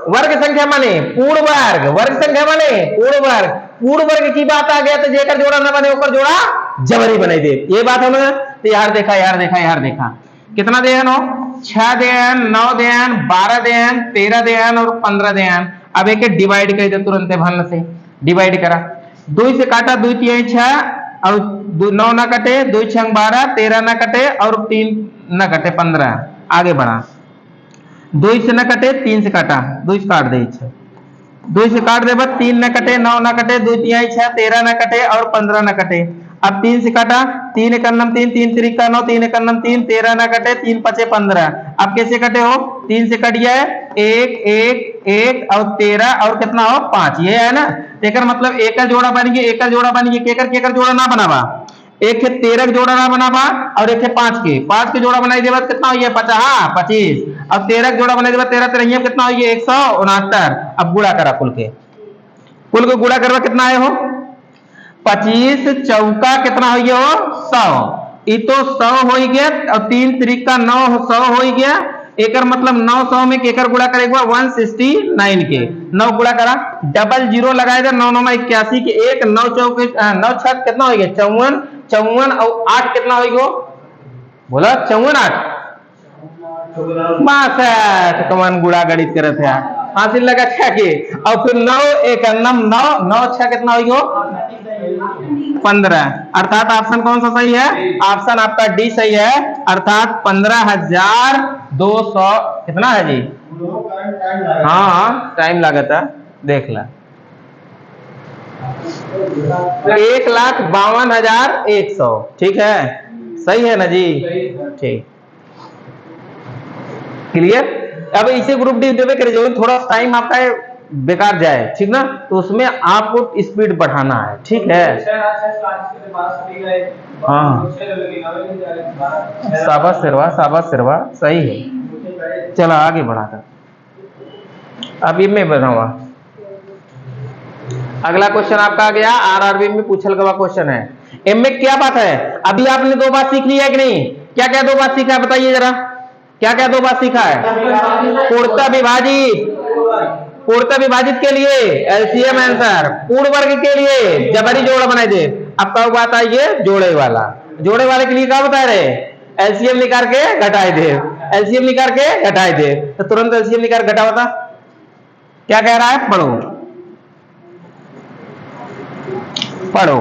वर्ग संख्या माने पूर्ण वर्ग, वर्ग संख्या माने पूर्ण वर्ग। पूर्ण वर्ग की बात आ गया तो जेकर जोड़ा ना बने ओकर जोड़ा जबरी बना दे, ये बात हम तो यार देखा कितना देन हो, 6 देन 9 देन 12 देन 13 देन और 15 देन। अब एक डिवाइड कर दे तुरंत भन से, डिवाइड करा 2 से काटा 2 3 6 और 9 ना कटे, 2 6 12, 13 ना कटे और 3 ना कटे 15। आगे बढ़ा 2 से न कटे 3 से काटा, 2 से काट दे, 2 से काट दे 3 न कटे, 9 न कटे, 2 3 6 13 न कटे और 15 न कटे। अब 3 से काटा 3 1 9 3, 3 3 9 3 1 9 3, 13 न कटे, 3 5 15। अब कैसे कटे हो, 3 से कट गया है 1 1 1 और 13 और कितना हो 5, ये है ना। एक मतलब एक जोड़ा बन गया, एक जोड़ा बन गया, केकर जोड़ा ना बनावा, एक है 13 के जोड़ा ना बनावा और एक है 5 के जोड़ा बनाई देवा कितना हो गया 50 25 और 13 के जोड़ा बनाई देवा 13 13 कितना हो गया 169। अब गुणा करा कुल को गुणा करवा कितना आए हो 25 चौका कितना हो गया हो 100, ये तो 100 हो गया और 3 त्रिका 9 100 हो गया। एक मतलब 900 में केकर गुणा करेगा 169 के 9 गुणा करा, डबल जीरो लगाएगा 9 9 81 के 1 9 चौके 9 6 कितना हो गया 54 54 और 8 कितना हो गया बोला 54 8 62 कमान गुणा गणित करत है हासिल लगा 6 के और फिर 9 1 9 9 9 6 कितना हो गया 15। अर्थात ऑप्शन कौन सा सही है, ऑप्शन आपका डी सही है, अर्थात 15,200 कितना है जी। हाँ टाइम लागत है, देख ला 1,52,100, ठीक है सही है ना जी, ठीक क्लियर। अब इसे ग्रुप डी देवे करे जो थोड़ा टाइम आपका बेकार जाए, ठीक ना, तो उसमें आपको स्पीड बढ़ाना है, ठीक है। हाँ शाबाश सिरवा सही है, चलो आगे बढ़ाकर अब मैं बढ़ाऊंगा। अगला क्वेश्चन आपका आ गया आरआरबी में पूछल गया क्वेश्चन है। इनमें क्या बात है, अभी आपने 2 बात सीख ली है कि नहीं, क्या क्या 2 बात सीखा है बताइए जरा, क्या क्या 2 बात सीखा है। पूर्णतः विभाजित के लिए एलसीएम आंसर, पूर्ण वर्ग के लिए जबरी जोड़ा बनाए दे। अब कब बात आई है जोड़े वाला, जोड़े वाले के लिए क्या बता रहे, एलसीएम निकाल के घटाए दे, एलसीएम निकाल के घटाए दे, तो तुरंत एलसीएम निकाल घटा बता क्या कह रहा है, पढ़ो पढ़ो।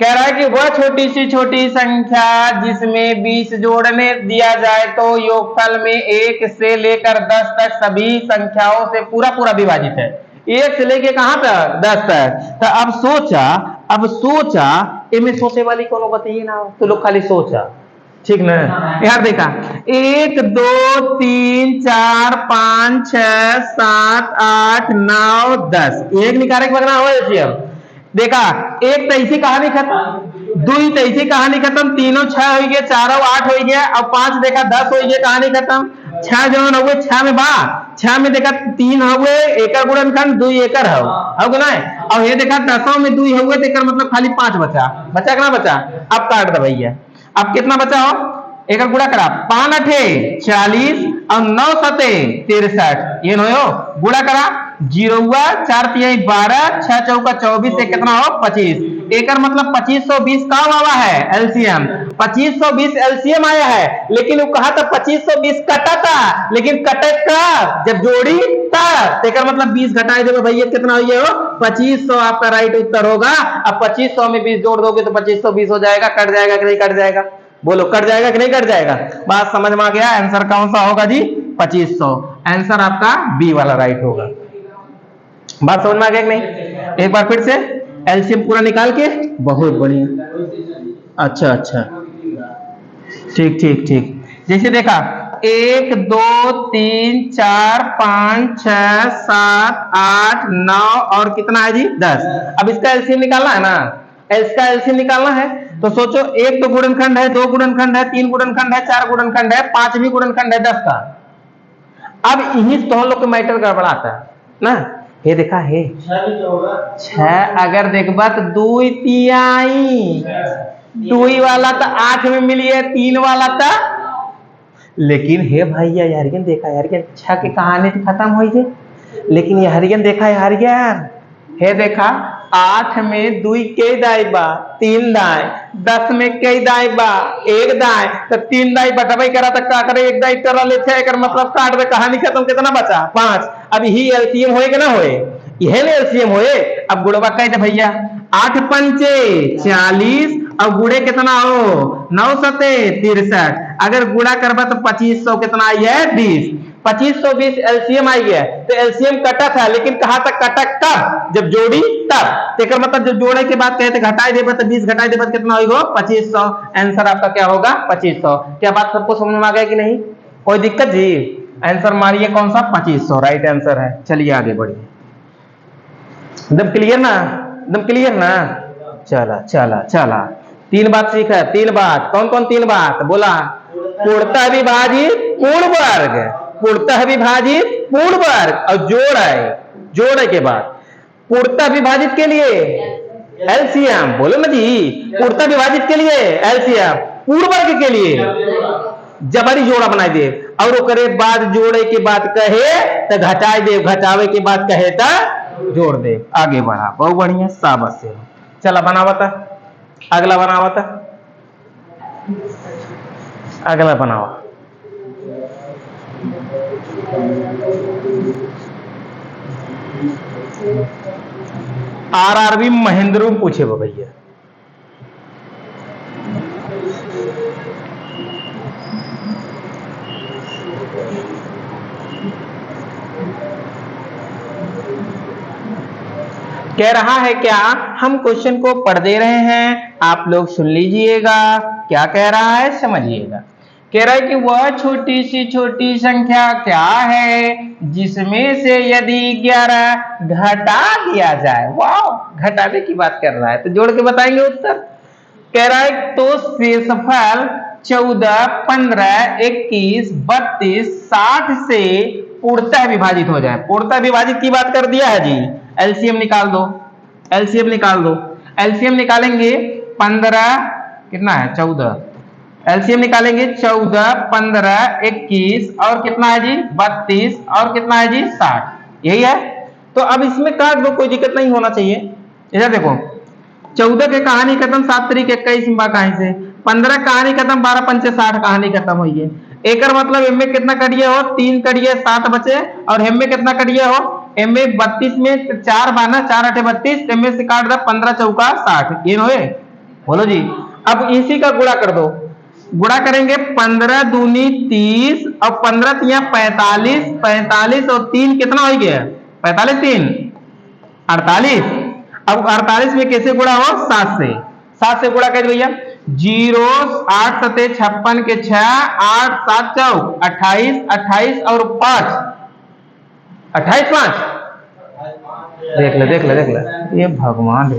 कह रहा है कि वह छोटी सी छोटी संख्या जिसमें 20 जोड़ने दिया जाए तो योगफल में 1 से लेकर 10 तक सभी संख्याओं से पूरा पूरा विभाजित है। 1 से लेके कहां तक, 10 तक। तो अब सोचा इनमें सोचे वाली कौन बताइए ना, तो लोग खाली सोचा, ठीक ना। यार देखा 1 2 3 4 5 6 7 8 9 10 एक निकाले बगना हो एलसीएम। देखा एक तैसी कहानी खत्म, दुई तैसी कहानी खत्म, तीनों 6 हो गए, चारों 8 हो गया, अब 5 देखा 10 हो गया, कहानी खत्म। 6 जवन हुए 6 में बा 6 में देखा 3 हुए एकर गुणनखंड 2 एकर हो ना। अब ये देखा 10 में 2 हुए तो एकर मतलब खाली 5 बचा कितना बचा। अब काट दे भैया, अब कितना बचा हो, एक गुणा करा 5 अठे 40 और 9 सते 63, ये नो गुणा करा 0 4 3 12 6 चौका 24 से कितना हो 25, एकर मतलब 2520 का वाला है एलसीएम, 2520 एलसीएम आया है। लेकिन वो कहा था 2520 कटा था, लेकिन कटे का जब जोड़ी तब, एकर मतलब 20 घटाए देगा भैया कितना हो, 2500 आपका राइट उत्तर होगा। अब 2500 में 20 जोड़ दोगे तो 2520 हो जाएगा, कट जाएगा कि नहीं कट जाएगा, बोलो कट जाएगा कि नहीं कट जाएगा। बात समझ में आ गया, आंसर कौन सा होगा जी 2500, आंसर आपका बी वाला राइट होगा। बात समझ में आ गया कि नहीं, एक बार फिर से एलसीएम पूरा निकाल के, बहुत बढ़िया, अच्छा ठीक ठीक ठीक। जैसे देखा 1 2 3 4 5 6 7 8 9 और कितना है जी 10। अब इसका एलसीएम निकालना है ना, इसका एलसीएम निकालना है तो सोचो, एक तो गुणनखंड है, 2 गुणनखंड है, 3 गुणनखंड है, 4 गुणनखंड है, 5वीं गुणनखंड है 10 का। अब इन्हीं तो हम लोग के मैटर गड़बड़ाता है ना। ये देखा है 6 अगर देखबा तो 2 तिहाई 2 वाला तो 8 में मिलिए, 3 वाला था। लेकिन हे भैया यार देखा यार 6 की कहानी तो खत्म हो गई, लेकिन यार देखा यार हे देखा 8 में 2 के दाई बा 3 दाई, 10 में कई दाई बा 1 दाई, तो 3 दाई बटवाई करा तो का करे 1 दाई टरा लेते है, मतलब काट दे, कहानी खत्म, कितना बचा 5। अब ही एलसीएम होए कि ना होए, यह एलसीएम होए। अब गुड़वा कह दे भैया 8 पंचे 40 और गुड़े कितना हो 9 सते 63, अगर गुड़ा करबा तो 2500 कितना आई है 20, 2520 एलसीएम आई गया। तो एलसीएम कटा था, लेकिन कहा था कटा कब, जब जोड़ी तब, तो मतलब जब जोड़े के बाद कहते घटाई देबा तो 20 घटाई देबा कितना होगा 2500, आंसर आपका क्या होगा 2500। क्या बात सबको समझ में आ गया कि नहीं, कोई दिक्कत जी। आंसर मारिए कौन सा 2500 राइट आंसर है। चलिए आगे बढ़िए, एकदम क्लियर ना, एकदम क्लियर ना। चला 3 बात सीखा, 3 बात, कौन कौन 3 बात बोला, पूर्णतः विभाजित पूर्ण वर्ग, पूर्णतः विभाजित पूर्ण वर्ग और जोड़ के बाद पूर्णतः विभाजित के लिए एलसीएम, बोलो ना जी, पूर्णतः विभाजित के लिए एलसीएम, पूर्ण वर्ग के लिए जबरी जोड़ा बनाई दे, और ओकरे बाद जोड़े के बाद कहे तो घटाए दे, घटावे के बाद कहे तो जोड़ दे। आगे बढ़ा, बहुत बढ़िया, शाबाश से। चला बनावता, अगला बनावता, अगला बनावा। आरआरबी महेंद्र पूछे भैया, कह रहा है क्या, हम क्वेश्चन को पढ़ दे रहे हैं, आप लोग सुन लीजिएगा, क्या कह रहा है समझिएगा। कह रहा है कि वह छोटी सी छोटी संख्या क्या है जिसमें से यदि 11 घटा दिया जाए, वाह घटाने की बात कर रहा है, तो जोड़ के बताएंगे उत्तर। कह रहा है तो शेषफल 14 15 21 32 60 से पूर्णतः विभाजित हो जाए। पूर्णतः विभाजित की बात कर दिया है जी, एलसीएम निकाल दो, एलसीएम निकाल दो। एलसीएम निकालेंगे 15 कितना है 14, एलसीएम निकालेंगे 14 15 21 और कितना है जी 32 और कितना है जी 60, यही है। तो अब इसमें काट दो, कोई दिक्कत नहीं होना चाहिए। इधर देखो 14 के कहानी खत्म, 7 तरीके 21 कहीं से 15 कहानी खत्म, 12 पंचे 60 कहानी खत्म हुई है। एकर मतलब एम में कितना कटिए हो, 3 कटिए 7 बचे, और एम में कितना कटिए हो, एम में 32 में 4 बाना 4 8 32, एम में से काट दो 15 चौका 60, ये होए। बोलो जी। अब इसी का गुणा कर दो, गुणा करेंगे 15 दूनी 30 और 15 तिया 45, 45 और 3 कितना हो गया, 45 3 48। अब 48 में कैसे गुणा हो, 7 से, 7 से गुणा कर भैया, 0 8 7 56 के 6 8 7 चौक 28, 28 और 5 28 5, देख ले ये भगवान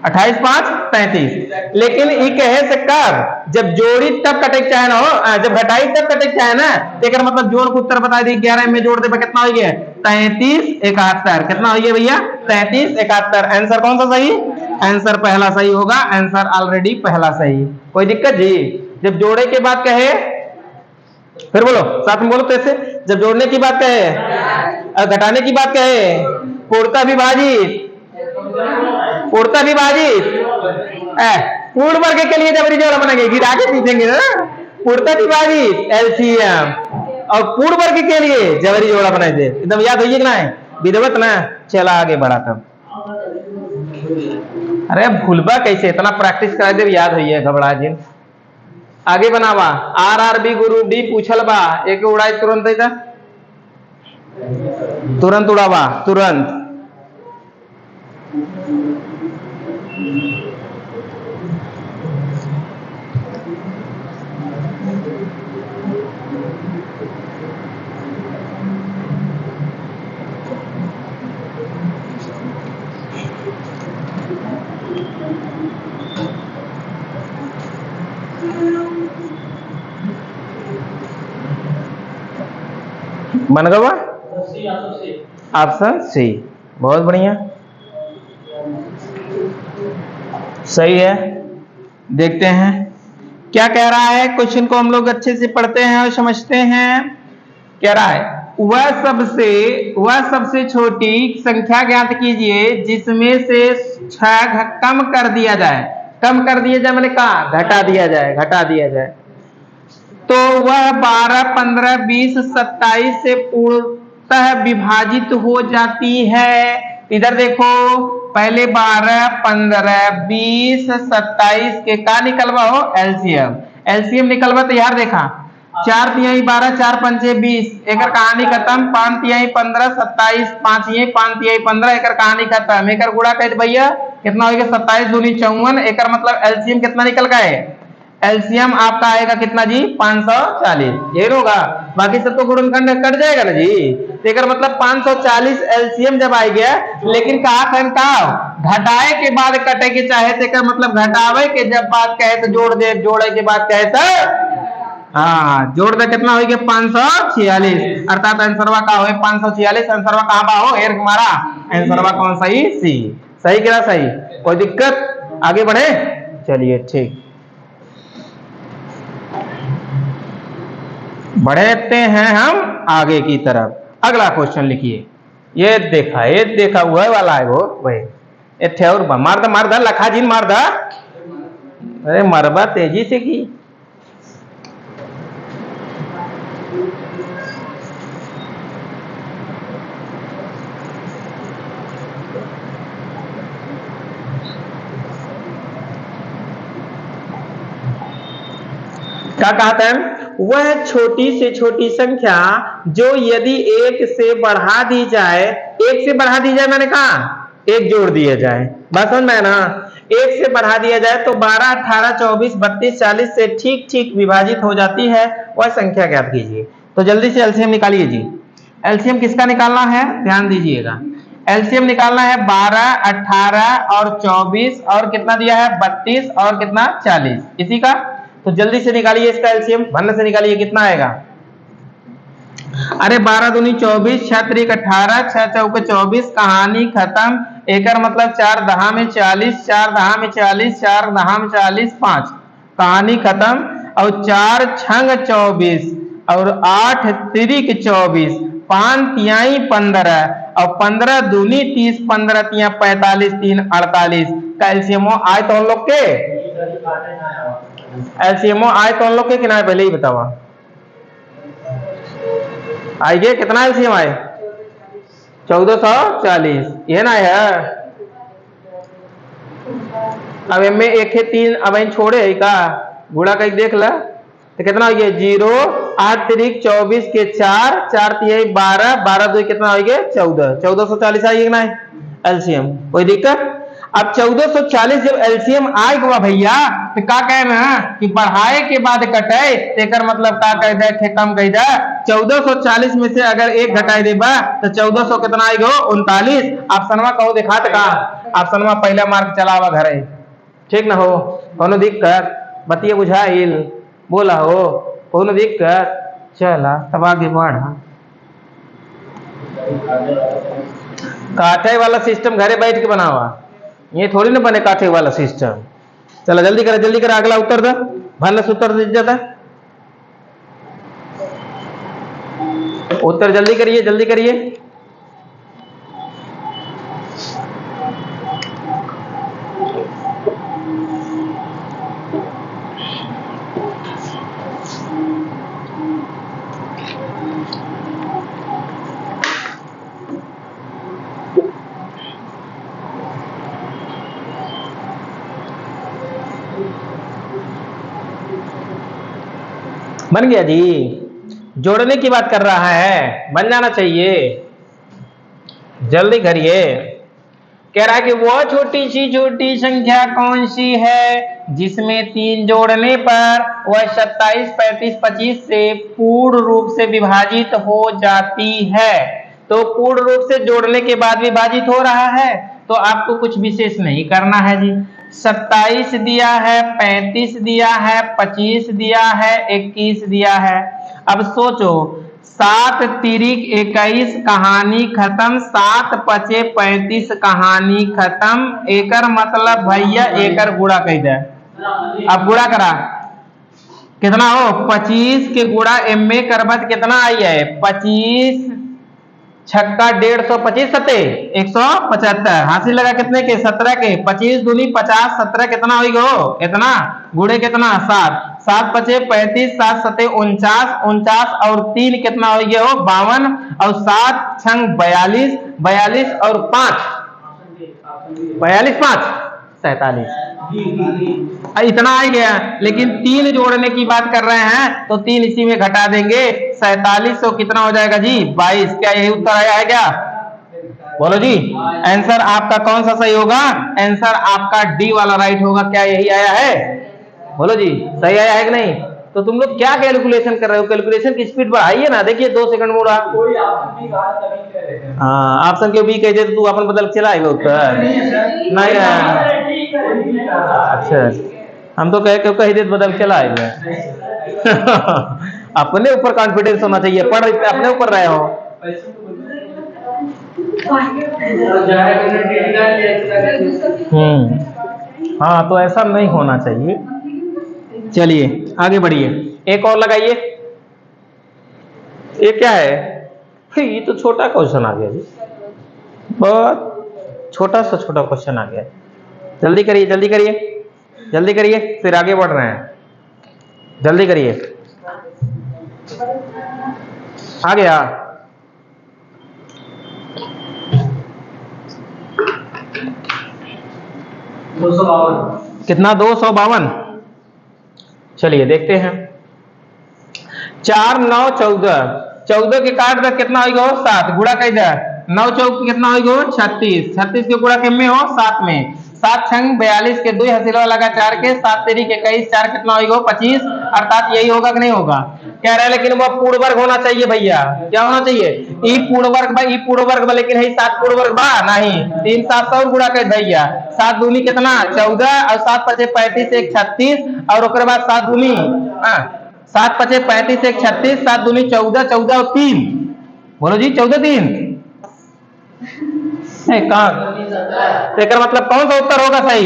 28 5 35। लेकिन ये कहे से कब, जब जोड़ी तब कटे चाहे ना हो, जब घटाई तब कटे चाहे ना, तो मतलब जोड़ को उत्तर बता दी, 11 में जोड़ दे कितना हो गया, 33 71, कितना हो गया भैया, 33 71। आंसर कौन सा सही, आंसर पहला सही होगा, आंसर ऑलरेडी पहला सही। कोई दिक्कत जी। जब जोड़े के बाद कहे, फिर बोलो साथ में बोलो कैसे, जब जोड़ने की बात कहे और घटाने की बात कहे, पूर्णतः विभाजित, पूर्णतः विभाजित, पूर्ण वर्ग के लिए जबरी जोड़ा बनेंगे, गिरा के पूछेंगे ना, पूर्णतः विभाजित एलसीएम, और पूर्ण वर्ग के लिए जबरी जोड़ा बनाए थे, एकदम याद होइए कि ना, विधवत ना। चला आगे बढ़ा तब, अरे भूलबा कैसे, इतना प्रैक्टिस करा दे याद होइए, घबरा जिन। आगे बनावा, आरआरबी ग्रुप डी पूछल बा, एक उड़ाई तुरंत है, तुरंत उड़ावा तुरंत। बन गया ऑप्शन सी, बहुत बढ़िया, सही है। देखते हैं क्या कह रहा है, क्वेश्चन को हम लोग अच्छे से पढ़ते हैं और समझते हैं। कह रहा है वह सबसे छोटी संख्या ज्ञात कीजिए जिसमें से 6 कम कर दिया जाए, कम कर दिया जाए मैंने कहा घटा दिया जाए, घटा दिया जाए। तो वह 12 15 20 27 से पूर्णतः विभाजित हो जाती है। इधर देखो, पहले 12 15 20 27 के का निकलवा हो, एलसीएम, एलसीएम निकलवा तो यार देखा, 4 तिहाई 12 4 पंचे 20, एकर कहानी खत्म, 5 तिहाई 15 27, 5 तिहाई 15, एकर कहानी खत्म। एकर गुणा कर भैया कितना हो गया, 27 दूनी 54, एकर मतलब एलसीएम कितना निकल गए, एलसीएम आपका आएगा कितना जी, 540, ये होगा। बाकी सब तो गुणनखंड कट जाएगा ना जी, तो मतलब 540 एलसीएम जब आ गया, लेकिन कहा घटाए के बाद कटे के चाहे तो मतलब घटावे के जब बात कहे तो जोड़ दे, जोड़े के बाद कहे तो हाँ जोड़ दे, कितना हो गया 546, अर्थात आंसरवा का हो 546, आंसरवा कहाँ बा हो, एर हमारा आंसरवा कौन सही, सी, सही क्या सही, कोई दिक्कत, आगे बढ़े, चलिए ठीक, बढ़ते हैं हम आगे की तरफ। अगला क्वेश्चन लिखिए, ये देखा हुआ वाला है वो भाई, ये और मार दा लखा जी मार दा, अरे मरबा तेजी से की, क्या कहा था, वह छोटी से छोटी संख्या जो यदि 1 से बढ़ा दी जाए, 1 से बढ़ा दी जाए मैंने कहा 1 जोड़ दिया जाए, बात समझ में ना, 1 से बढ़ा दिया जाए तो 12 18 24 32 40 से ठीक ठीक विभाजित हो जाती है, वह संख्या ज्ञात कीजिए। तो जल्दी से एलसीएम निकालिए जी, एलसीएम किसका निकालना है, ध्यान दीजिएगा, एलसीएम निकालना है 12 18 और 24 और कितना दिया है 32 और कितना 40, इसी का। तो जल्दी से निकालिए इसका एलसीएम, भन्न से निकालिए, कितना आएगा, अरे 12 दूनी 24, 6 त्रिक 18, 6 चौके 24, कहानी खत्म, एकर मतलब 4 दहा में 40, 4 दहा में 40, 4 दहा में 40 5, कहानी खत्म, और 4 छंग 24 और 8 त्रिक 24, 5 तिहाई 15 और 15 दूनी 30, 15 तिया 45, 3 48 का एलसीएमओ आए तो हम लोग के एलसीएमओ आए तो हम लोग के किनारे पहले ही बतावा आइए कितना एलसीएम आए 1440 ये ना है। अब इनमें एक है 3 अब इन छोड़े है का गुड़ा कहीं देख ला तो कितना हो गया 0 8 3 24 के 4 4 3 12 12 2 कितना हो गया 14 1440 आएगी ना एलसीएम कोई दिक्कत। अब 1440 जब एलसीएम आएगा भैया तो का कहना कि बढ़ाए के बाद कटे तेकर मतलब का कह दे थे कम कह दे 1440 में से अगर एक घटाई देबा तो 1400 कितना आएगा 39। ऑप्शनवा कहो दिखात का ऑप्शनवा पहला मार्क चलावा घरे ठीक ना हो कोनो दिक्कत बतिया बुझाइल बोला हो कोनो दिक्कत चला तब आगे बढ़ा। काटे वाला सिस्टम घरे बैठ के बनावा ये थोड़ी ना बने काटे वाला सिस्टम। चला जल्दी कर अगला उत्तर दे भले उत्तर दे जाता उत्तर जल्दी करिए बन गया जी। जोड़ने की बात कर रहा है बन जाना चाहिए जल्दी करिए। कह रहा है कि वो छोटी संख्या कौन सी है जिसमें 3 जोड़ने पर वह 27 35 25 से पूर्ण रूप से विभाजित हो जाती है। तो पूर्ण रूप से जोड़ने के बाद विभाजित हो रहा है तो आपको कुछ विशेष नहीं करना है जी। 27 दिया है 35 दिया है 25 दिया है 21 दिया है। अब सोचो 7 तिरिक 21 कहानी खत्म 7 पचे 35 कहानी खत्म एकर मतलब भैया एकर गुड़ा कह दे। अब गुड़ा करा कितना हो 25 के गुड़ा एमए करबत कितना आई है 25 छक्का 150 25 सते 175 हासिल लगा कितने के 17 के 25 दूनी 50 17 कितना हो गो इतना गुड़े कितना 7 7 पचे 35 7 सते 49 49 और 3 कितना हो गया हो 52 और 7 छंग 42 42 और 5 42 5 47 इतना आ गया। लेकिन 3 जोड़ने की बात कर रहे हैं तो 3 इसी में घटा देंगे 47 कितना हो जाएगा जी 22। क्या यही उत्तर आया है क्या बोलो जी। आंसर आपका कौन सा सही होगा आंसर आपका डी वाला राइट होगा। क्या यही आया है बोलो जी सही आया है कि नहीं। तो तुम लोग क्या कैलकुलेशन कर रहे हो कैलकुलेशन की स्पीड बढ़ाइए ना। देखिए 2 सेकंड मोड़ा हाँ ऑप्शन के बी कहते तो तू अपन बदल चला उत्तर नहीं अच्छा हम तो कह दे बदल चला अपने ऊपर कॉन्फिडेंस होना चाहिए पढ़ अपने ऊपर रहे हो। हाँ तो ऐसा नहीं होना चाहिए। चलिए आगे बढ़िए एक और लगाइए। ये क्या है ये तो छोटा क्वेश्चन आ गया जी बहुत छोटा सा छोटा क्वेश्चन आ गया। जल्दी करिए फिर आगे बढ़ रहे हैं जल्दी करिए आ गया। कितना 252 चलिए देखते हैं 4 9 14 14 के काट दे कितना होगा 7 गुड़ा कह दे 9 चौक कितना होगा 36 36 के गुड़ा कितने हो 7 में 7 छंग 42 के 2 हसीला लगा 4 के 7 तेरी के 21 4 कितना होगा 25 अर्थात यही होगा कि नहीं होगा कह रहा है। लेकिन वह पूर्ण वर्ग होना चाहिए भैया क्या होना चाहिए ई पूर्ण वर्ग भाई ई पूर्ण वर्ग में लेकिन है 7 पूर्ण वर्ग बा नहीं 3 7 और गुड़ा कर भैया 7 दूनी कितना 14 और 7 पचे 35 1 36 और उसके बाद 7 दूनी 7 पचे 35 1 36 7 दूनी 14 14 और 3 बोलो जी 14 3 मतलब कौन सा उत्तर होगा सही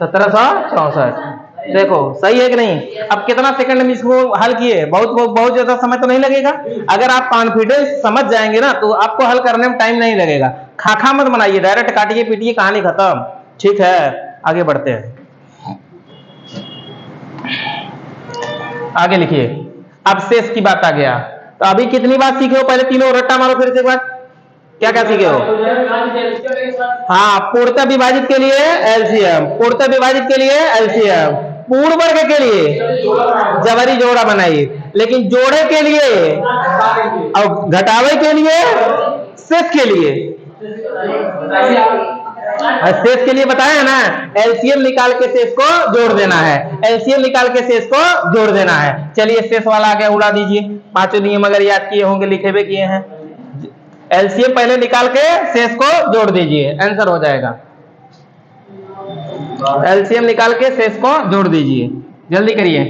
1764 देखो सही है कि नहीं। अब कितना सेकंड में इसको हल किए, बहुत ज्यादा समय तो नहीं लगेगा। अगर आप कॉन्फिडेंस समझ जाएंगे ना तो आपको हल करने में टाइम नहीं लगेगा। खाखा मत बनाइए, डायरेक्ट काटिए पीटिए, कहानी खत्म। ठीक है, आगे बढ़ते हैं। आगे लिखिए। अब शेष की बात आ गया। तो अभी कितनी बात सीखे हो? पहले तीनों रट्टा मारो फिर से एक बार। क्या क्या सीखे हो? हाँ, पूर्णतः विभाजित के लिए एलसीएम, पूर्णतः विभाजित के लिए एलसीएम, पूर्ण वर्ग के लिए जबरी जोड़ा बनाइए। लेकिन जोड़े के लिए और घटावे के लिए, शेष के लिए, शेष के लिए बताया ना, एलसीएम निकाल के शेष को जोड़ देना है, एलसीएम निकाल के शेष को जोड़ देना है। चलिए शेष वाला आगे उड़ा दीजिए। पांचों नियम अगर याद किए होंगे, लिखे हुए किए हैं। एलसीएम पहले निकाल के शेष को जोड़ दीजिए, आंसर हो जाएगा। एलसीएम निकाल के शेष को जोड़ दीजिए, जल्दी करिए।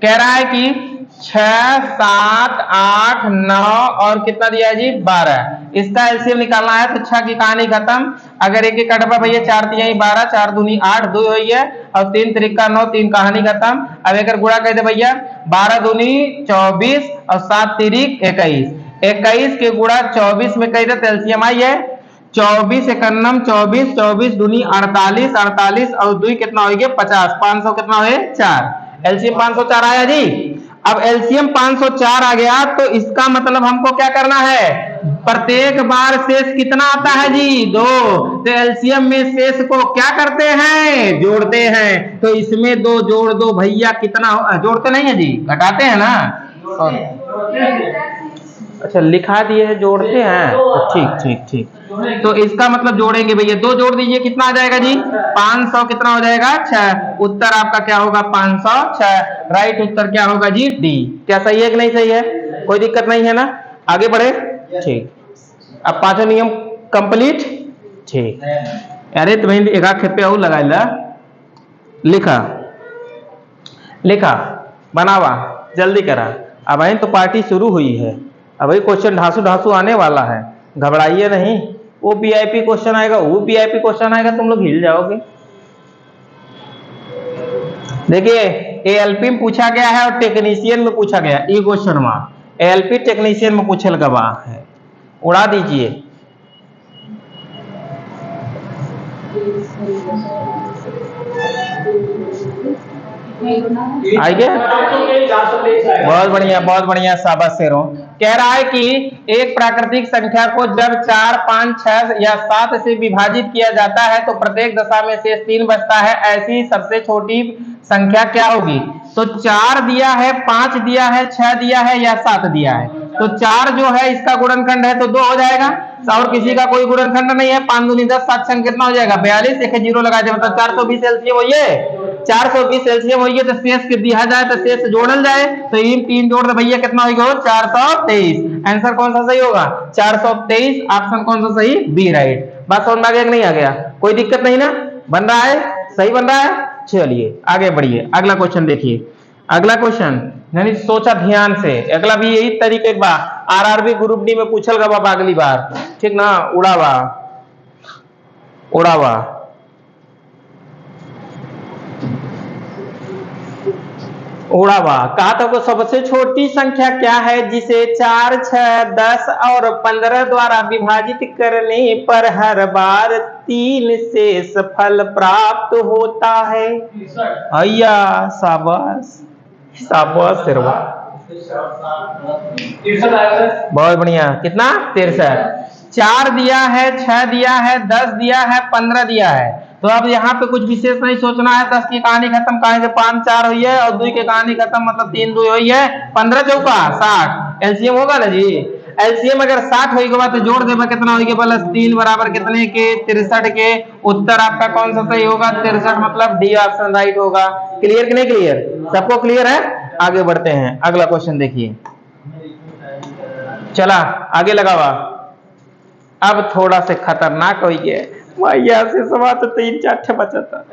कह रहा है कि 6, 7, 8, 9 और कितना दिया है जी? 12। इसका एलसीएम निकालना है तो 6 की कहानी खत्म। अगर एक एक कटवा भैया 4 तिहाई 12, 4 दूनी 8, 2 हुई है और 3 त्रिका 9, 3 कहानी खत्म। अब एक गुणा कर दे भैया, 12 दूनी 24 और 7 तिरिक 21। 21 के गुणा 24 में कही तो एलसीएम आई है 24 एकन्नम 24, 24 दूनी 48, 48 और 2 कितना हो गया? 50। 500 कितना हो? 4। एलसीएम 504 आया जी। अब एलसीएम 504 आ गया तो इसका मतलब हमको क्या करना है? प्रत्येक बार शेष कितना आता है जी? 2। तो एलसीएम में शेष को क्या करते हैं? जोड़ते हैं। तो इसमें 2 जोड़ दो भैया, कितना जोड़ते नहीं है जी, घटाते हैं ना। अच्छा लिखा दिए है जोड़ते हैं, तो ठीक ठीक ठीक। तो इसका मतलब जोड़ेंगे भैया, 2 जोड़ दीजिए, कितना आ जाएगा जी? 500 कितना हो जाएगा? 6। उत्तर आपका क्या होगा? 506। राइट उत्तर क्या होगा जी? डी। क्या सही है कि नहीं सही है? कोई दिक्कत नहीं है ना? आगे बढ़े। ठीक, अब पांचों नियम कंप्लीट। ठीक, अरे तुम्हें एक आध खेपे और लगा ला। लिखा लिखा बनावा, जल्दी करा। अब तो पार्टी शुरू हुई है। अब क्वेश्चन ढांसू ढांसू आने वाला है, घबराइए नहीं। वो वीआईपी क्वेश्चन आएगा, वो वीआईपी क्वेश्चन आएगा, तुम लोग हिल जाओगे। देखिए एएलपी में पूछा गया है और टेक्नीशियन में पूछा गया। ये क्वेश्चन वहां एएलपी टेक्नीशियन में पूछल गवा है, उड़ा दीजिए। आइए, बहुत बढ़िया बहुत बढ़िया, शाबाश शेरों। कह रहा है कि एक प्राकृतिक संख्या को जब 4, 5, 6 या 7 से विभाजित किया जाता है तो प्रत्येक दशा में शेष 3 बचता है। ऐसी सबसे छोटी संख्या क्या होगी? तो 4 दिया है, 5 दिया है, 6 दिया है या 7 दिया है। तो 4 जो है इसका गुणनखंड है तो 2 हो जाएगा, और किसी का कोई गुणनखंड नहीं है। 5 दूनी 10, 7 छंग कितना हो जाएगा? 42। एक 0 लगा दे, मतलब 420 एलसीएम हुई है। 420 एलसीएम हुई है तो शेष के दिया जाए तो शेष जोड़ल जाए, तो इन 3 जोड़ दे भैया, कितना होगा? 423। आंसर कौन सा सही होगा? 423। ऑप्शन कौन सा सही? B, right. बात समझ में आ गया कि नहीं आ गया? कोई दिक्कत नहीं ना? बन रहा है, सही बन रहा है। चलिए आगे बढ़िए, अगला क्वेश्चन देखिए। अगला क्वेश्चन यानी सोचा ध्यान से, अगला भी यही तरीके का आरआरबी ग्रुप डी में पूछल गवा अगली बार, ठीक ना? उड़ावा उड़ावा उड़ावा। कहा था को सबसे छोटी संख्या क्या है जिसे 4, 6, 10 और 15 द्वारा विभाजित करने पर हर बार 3 शेष फल प्राप्त होता है? अय्या शाबाश शाबाश शेरवा, बहुत बढ़िया। कितना? 63। 4 दिया है, 6 दिया है, 10 दिया है, 15 दिया है। तो अब यहाँ पे कुछ विशेष नहीं सोचना है। 10 की कहानी खत्म, कहानी से 5 4 हुई है और 2 की कहानी खत्म, मतलब 3 2 हुई है। 15 चौका 60 एलसीएम होगा ना जी। एलसीएम अगर 60 होगा तो जोड़ देगा, कितना होगा? प्लस 3 बराबर कितने के? 63 के। उत्तर आपका कौन सा सही होगा? 63, मतलब डी ऑप्शन राइट होगा। क्लियर कि नहीं क्लियर? सबको क्लियर है? आगे बढ़ते हैं, अगला क्वेश्चन देखिए। चला आगे लगावा। अब थोड़ा से खतरनाक हो गया भैया से सवा तो 3 4 बचा था।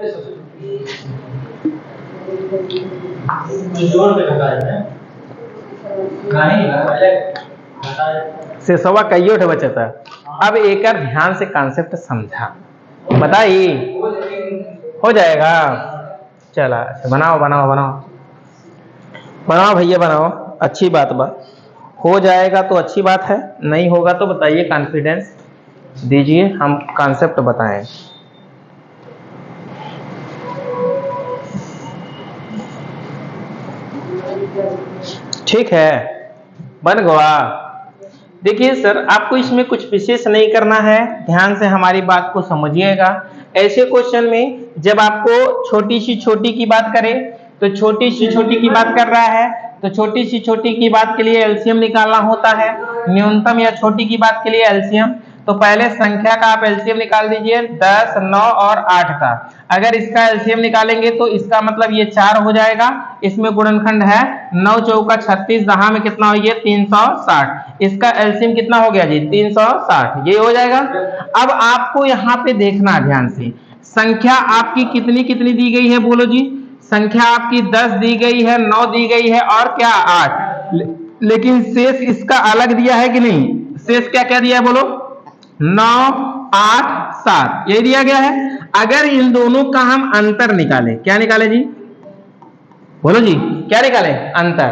से सवा कईयो ठे बचा था। अब एक ध्यान से कॉन्सेप्ट समझा, बताइए हो जाएगा। चला अच्छा, बनाओ बनाओ बनाओ बनाओ भैया बनाओ, अच्छी बात हो जाएगा तो अच्छी बात है, नहीं होगा तो बताइए, कॉन्फिडेंस दीजिए, हम कॉन्सेप्ट बताएं। ठीक है, बन गया। देखिए सर, आपको इसमें कुछ विशेष नहीं करना है, ध्यान से हमारी बात को समझिएगा। ऐसे क्वेश्चन में जब आपको छोटी सी छोटी की बात करे, तो छोटी सी छोटी की बात कर रहा है, तो छोटी सी छोटी की बात के लिए एलसीएम निकालना होता है, न्यूनतम या छोटी की बात के लिए एलसीएम। तो पहले संख्या का आप एलसीएम निकाल दीजिए, 10, 9 और 8 का। अगर इसका एलसीएम निकालेंगे तो इसका मतलब ये 4 हो जाएगा, इसमें गुणनखंड है 9 चौका 36, दहा में कितना हो गया 360, इसका एलसीएम कितना हो गया जी 360, ये हो जाएगा। अब आपको यहाँ पे देखना ध्यान से, संख्या आपकी कितनी कितनी दी गई है बोलो जी, संख्या आपकी 10 दी गई है, 9 दी गई है और क्या 8, लेकिन शेष इसका अलग दिया है कि नहीं, शेष क्या क्या दिया है बोलो, 9, 8, 7 यही दिया गया है। अगर इन दोनों का हम अंतर निकालें, क्या निकाले जी बोलो जी, क्या निकालें अंतर,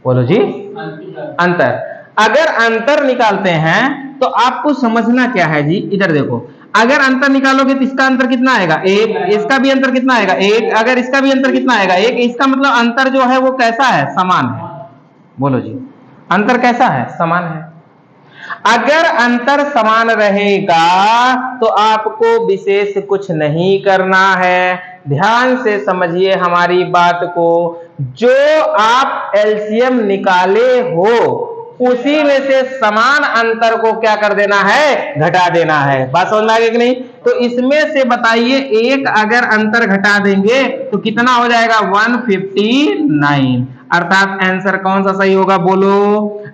बोलो जी अंतर। अगर अंतर निकालते हैं तो आपको समझना क्या है जी, इधर देखो, अगर अंतर निकालोगे तो इसका अंतर कितना आएगा 1, इसका भी अंतर कितना आएगा 1, अगर इसका भी अंतर कितना आएगा 1, इसका मतलब अंतर जो है वो कैसा है, समान है। बोलो जी, अंतर कैसा है, समान है। अगर अंतर समान रहेगा तो आपको विशेष कुछ नहीं करना है, ध्यान से समझिए हमारी बात को। जो आप एलसीएम निकाले हो उसी में से समान अंतर को क्या कर देना है, घटा देना है। बात समझ में आ गई कि नहीं? तो इसमें से बताइए, एक अगर अंतर घटा देंगे तो कितना हो जाएगा 159, अर्थात आंसर कौन सा सही होगा बोलो,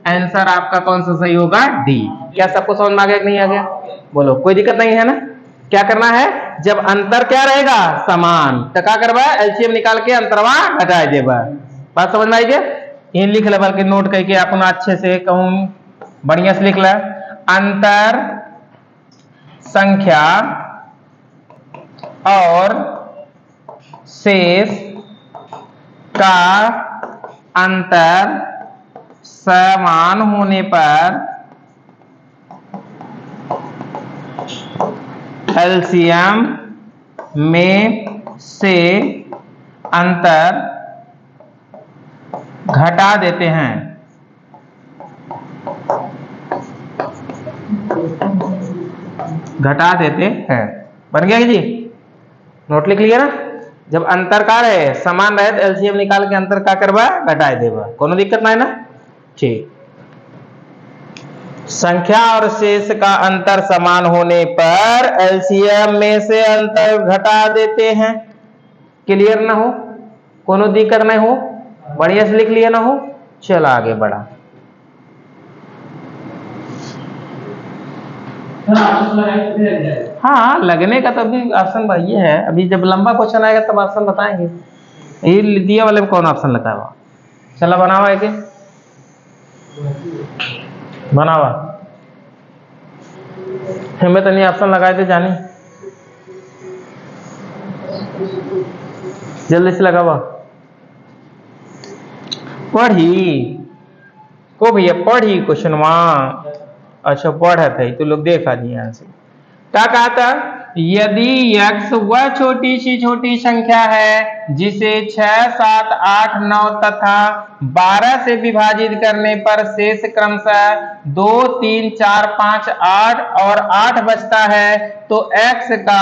आंसर आपका कौन सा सही होगा, डी। क्या सबको समझ में आ गया कि नहीं आ गया, बोलो, कोई दिक्कत नहीं है ना। क्या करना है, जब अंतर क्या रहेगा समान, तो क्या करवा एलसीएम निकाल के अंतरवा घटा देबा। बात समझ में आई क्या, ये लिख ले, बल्कि नोट करके अपना अच्छे से कहूं, बढ़िया से लिख ले, अंतर संख्या और शेष का अंतर समान होने पर एलसीएम में से अंतर घटा देते हैं। घटा देते हैं, बन गया जी, नोट लिख लिया ना। जब अंतर का रहे समान रहे तो एलसीएम निकाल के अंतर का करवा घटा देगा, कोनो दिक्कत नहीं ना। ठीक, संख्या और शेष का अंतर समान होने पर एलसीएम में से अंतर घटा देते हैं। क्लियर ना हो, कोनो दिक्कत नहीं हो, बढ़िया से लिख लिया ना हो, चलो आगे बढ़ा। हाँ, लगने का तो अभी ऑप्शन भाई है, अभी जब लंबा क्वेश्चन आएगा तब ऑप्शन बताएंगे। ये दिया वाले में कौन ऑप्शन लगा हुआ, चलो बनावा है, बनावा हमें तो नहीं ऑप्शन लगाए थे जानी, जल्दी से लगावा। पढ़ी को भैया, पढ़ी क्वेश्चन वहां, अच्छा पढ़ा था तो लोग देखा जी यहां से क्या कहा था, यदि x वह छोटी सी छोटी संख्या है जिसे 6, 7, 8, 9 तथा 12 से विभाजित करने पर शेष क्रमशः 2, 3, 4, 5, 8 और 8 बचता है, तो x का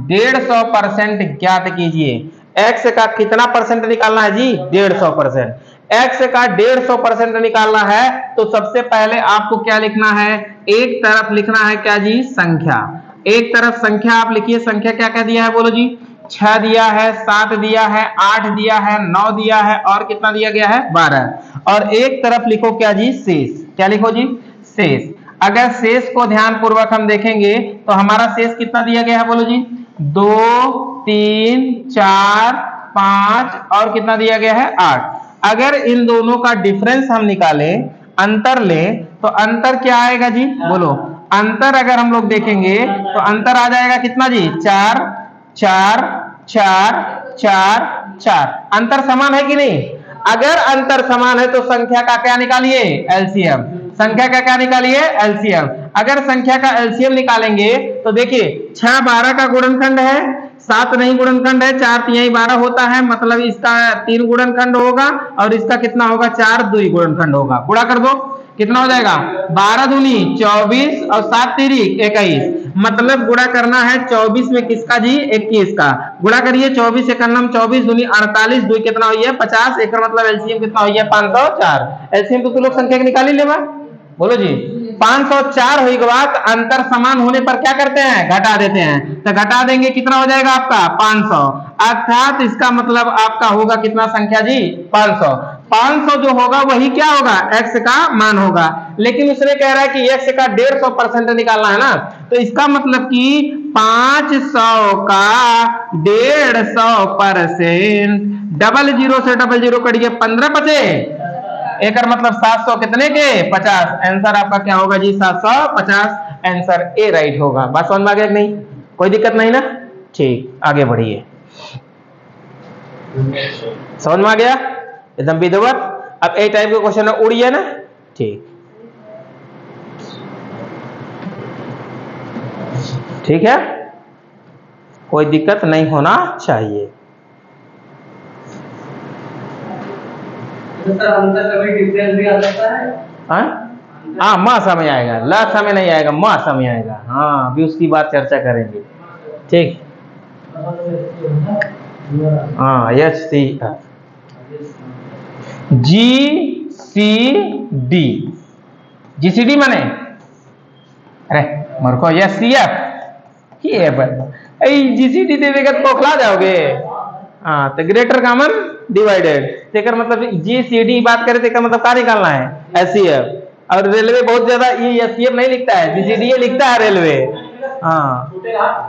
150% ज्ञात कीजिए। x का कितना परसेंट निकालना है जी, 150%। x का 150% निकालना है तो सबसे पहले आपको क्या लिखना है, एक तरफ लिखना है क्या जी, संख्या। एक तरफ संख्या आप लिखिए, संख्या क्या क्या दिया है बोलो जी, 6 दिया है, 7 दिया है, 8 दिया है, 9 दिया है और कितना दिया गया है 12। और एक तरफ लिखो क्या जी, शेष। क्या लिखो जी, शेष। अगर शेष को ध्यान पूर्वक हम देखेंगे तो हमारा शेष कितना दिया गया है बोलो जी, 2, 3, 4, 5 और कितना दिया गया है 8। अगर इन दोनों का डिफरेंस हम निकालें, अंतर लें, तो अंतर क्या आएगा जी बोलो, अंतर अगर हम लोग देखेंगे तो अंतर आ जाएगा कितना जी, 4, 4, 4 4 4। अंतर समान है कि नहीं? अगर अंतर समान है तो संख्या का क्या निकालिए? एलसीएम। संख्या का क्या निकालिए? एलसीएम। अगर संख्या का एलसीएम निकालेंगे तो देखिए 6 12 का गुणनखंड है, 7 नहीं गुणनखंड है, 4 3 12 होता है, मतलब इसका 3 गुणनखंड होगा और इसका कितना होगा? 4 2 गुणनखंड होगा। गुणा कर दो, कितना हो जाएगा? 12 दूनी 24 और 7 तीरी 21। मतलब गुणा करना है 24 में किसका जी? 21 का। गुणा करिए 24 एक 24 दूनी 48, 2 कितना हुई है? 50। एक मतलब एलसीएम कितना हुई है? 504। एलसीएम तो तू लोग संख्या निकाल ही लेवा। बोलो जी। 504 हुई के बाद अंतर समान होने पर क्या करते हैं? घटा देते हैं। तो घटा देंगे, कितना हो जाएगा आपका? 500। अर्थात इसका मतलब आपका होगा कितना संख्या जी? 500। 500 जो होगा वही क्या होगा? x का मान होगा। लेकिन उसने कह रहा है कि x का 150% निकालना है ना, तो इसका मतलब कि 500 का 150%, 00 से 00 कटिए 15 बचे, एक मतलब 700 कितने के? 50। आंसर आपका क्या होगा जी? 750। आंसर ए राइट होगा। बात समझ में आ गया कि नहीं? कोई दिक्कत नहीं ना? ठीक, आगे बढ़िए। समझ में आ गया एकदम विधिवत। अब ए टाइप के क्वेश्चन उड़िए ना। ठीक, ठीक है, कोई दिक्कत नहीं होना चाहिए। हाँ, माँ समय आएगा, ला समय नहीं आएगा, माँ समय आएगा। हाँ, अभी उसकी बात चर्चा करेंगे। ठीक, हाँ, HCF GCD। GCD माने अरे मरको SCF की है पर GCD दे देगा तो खोखला जाओगे। हाँ, तो ग्रेटर कॉमन डिवाइडेड, तेकर मतलब GCD बात करें तेकर मतलब क्या निकालना है? SCF। और रेलवे बहुत ज्यादा ये SCF नहीं लिखता है, GCD लिखता है रेलवे। हाँ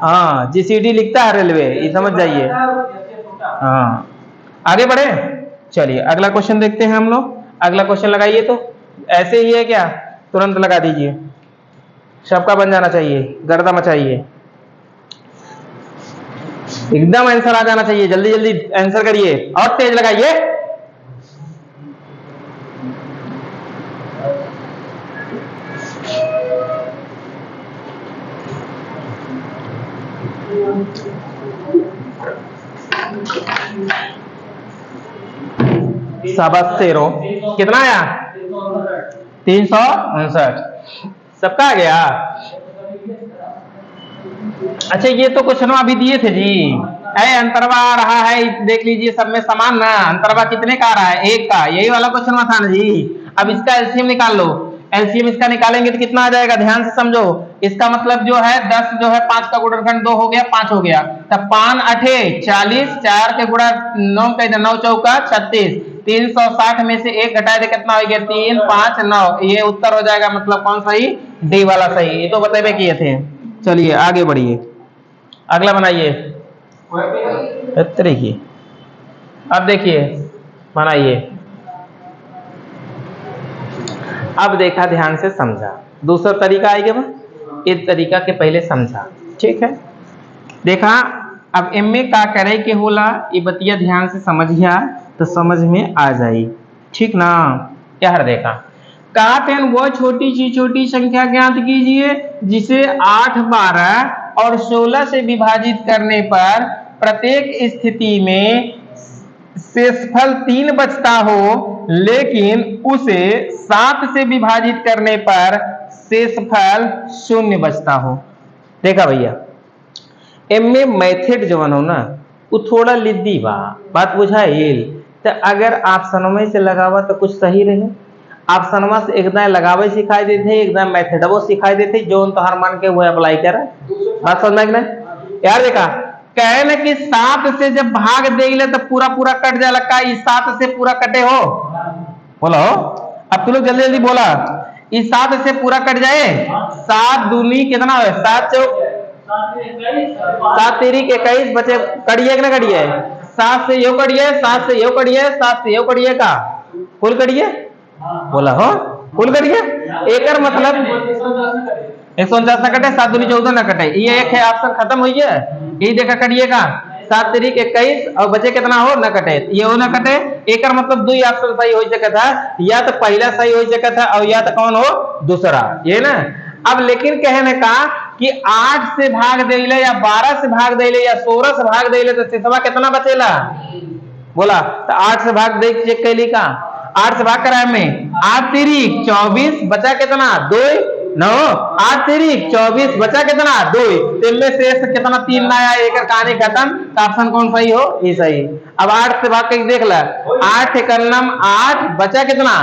हाँ, GCD लिखता है रेलवे, ये समझ जाइए। हाँ, आगे बढ़े। चलिए अगला क्वेश्चन देखते हैं हम लोग। अगला क्वेश्चन लगाइए, तो ऐसे ही है क्या? तुरंत लगा दीजिए, सबका बन जाना चाहिए, गर्दा मचाइए, एकदम आंसर आ जाना चाहिए। जल्दी जल्दी आंसर करिए और तेज लगाइए। सबसेरो कितना आया? 359। सबका आ गया। अच्छा, ये तो क्वेश्चन अभी दिए थे जी। अंतरवा आ रहा है, देख लीजिए सब में समान ना। अंतरवा कितने का आ रहा है? 1 का। यही वाला क्वेश्चन था ना जी। अब इसका एलसीएम निकाल लो। एलसीएम इसका निकालेंगे तो कितना आ जाएगा? ध्यान से समझो। इसका मतलब जो है 10 जो है 5 का गुणनखंड 2 हो गया, 5 हो गया। तब 5 8 40, 4 के गुणा 9 का 9 चौका 36, 360 में से 1 घटाए तो कितना हो गया? 3 5 9। ये उत्तर हो जाएगा, मतलब कौन सही? डी वाला सही। ये तो बतेबे किए थे। चलिए आगे बढ़िए, अगला बनाइए। देखिए, अब देखिए बनाइए। अब देखा, ध्यान से समझा। दूसरा तरीका आएगा, इस तरीका के पहले समझा, ठीक है? देखा, अब एम का करे के होला, ये बतिया ध्यान से समझिया तो समझ में आ जाई, ठीक ना? यार देखा, काटेन वो छोटी संख्या ज्ञात कीजिए जिसे 8 12 और 16 से विभाजित करने पर प्रत्येक स्थिति में शेषफल 3 बचता हो, लेकिन उसे 7 से विभाजित करने पर शेषफल 0 बचता हो। देखा भैया, एमे मेथड जवन हो ना, वो थोड़ा लिद्दी बा, बात बुझाइल। तो अगर आप सनमय से लगावा तो कुछ सही रहे। आप सनमा से एकदम लगावे सिखाई देते, एकदम मेथडबो सिखाई देते, जो तोहर मन के वो अप्लाई कर। बात समझ में यार? देखा, कहे ना कि 7 से जब भाग देले तो पूरा पूरा कट जाला का? इस 7 से पूरा कटे हो? बोलो, अब तुम लोग जल्दी जल्दी बोला। इस 7 से पूरा कट जाए। 7 दूनी कितना है? 7 चौक 7 तेरी 21 बचे। कटिए कि ना कटिए? 7 से यो कटिए, 7 से यो कटिए, 7 से यो कटिए का कुल कटिए। बोला हो, कुल कटिए। एक मतलब 149 ना कटे, 7 दूनी 14 ना कटे। ये एक है ऑप्शन, खत्म हुई है। यही देखा कटिएगा। 7 तिरिक 21 और बचे कितना हो न कटे, ये हो न कटे, एक मतलब 2 ऑप्शन सही हो सकता था, या तो पहला सही हो सकता था और या तो कौन हो दूसरा, ये ना। अब लेकिन कहने का कि 8 से भाग देले या 12 से भाग देले या 16 से भाग देले तो शेषवा कितना बचेला, बोला तो 8 से भाग दे चेक कैली का, 8 से भाग कराए में 8 तिरिक 24 बचा कितना 2 9, 8 तिरिक 24 बचा कितना 2, इनमें शेष कितना 3 ना आया, एक कहानी खत्म, तो ऑप्शन कौन सही हो, ये सही। अब 8 से भाग के देख ला, 8 एकम 8 बचा कितना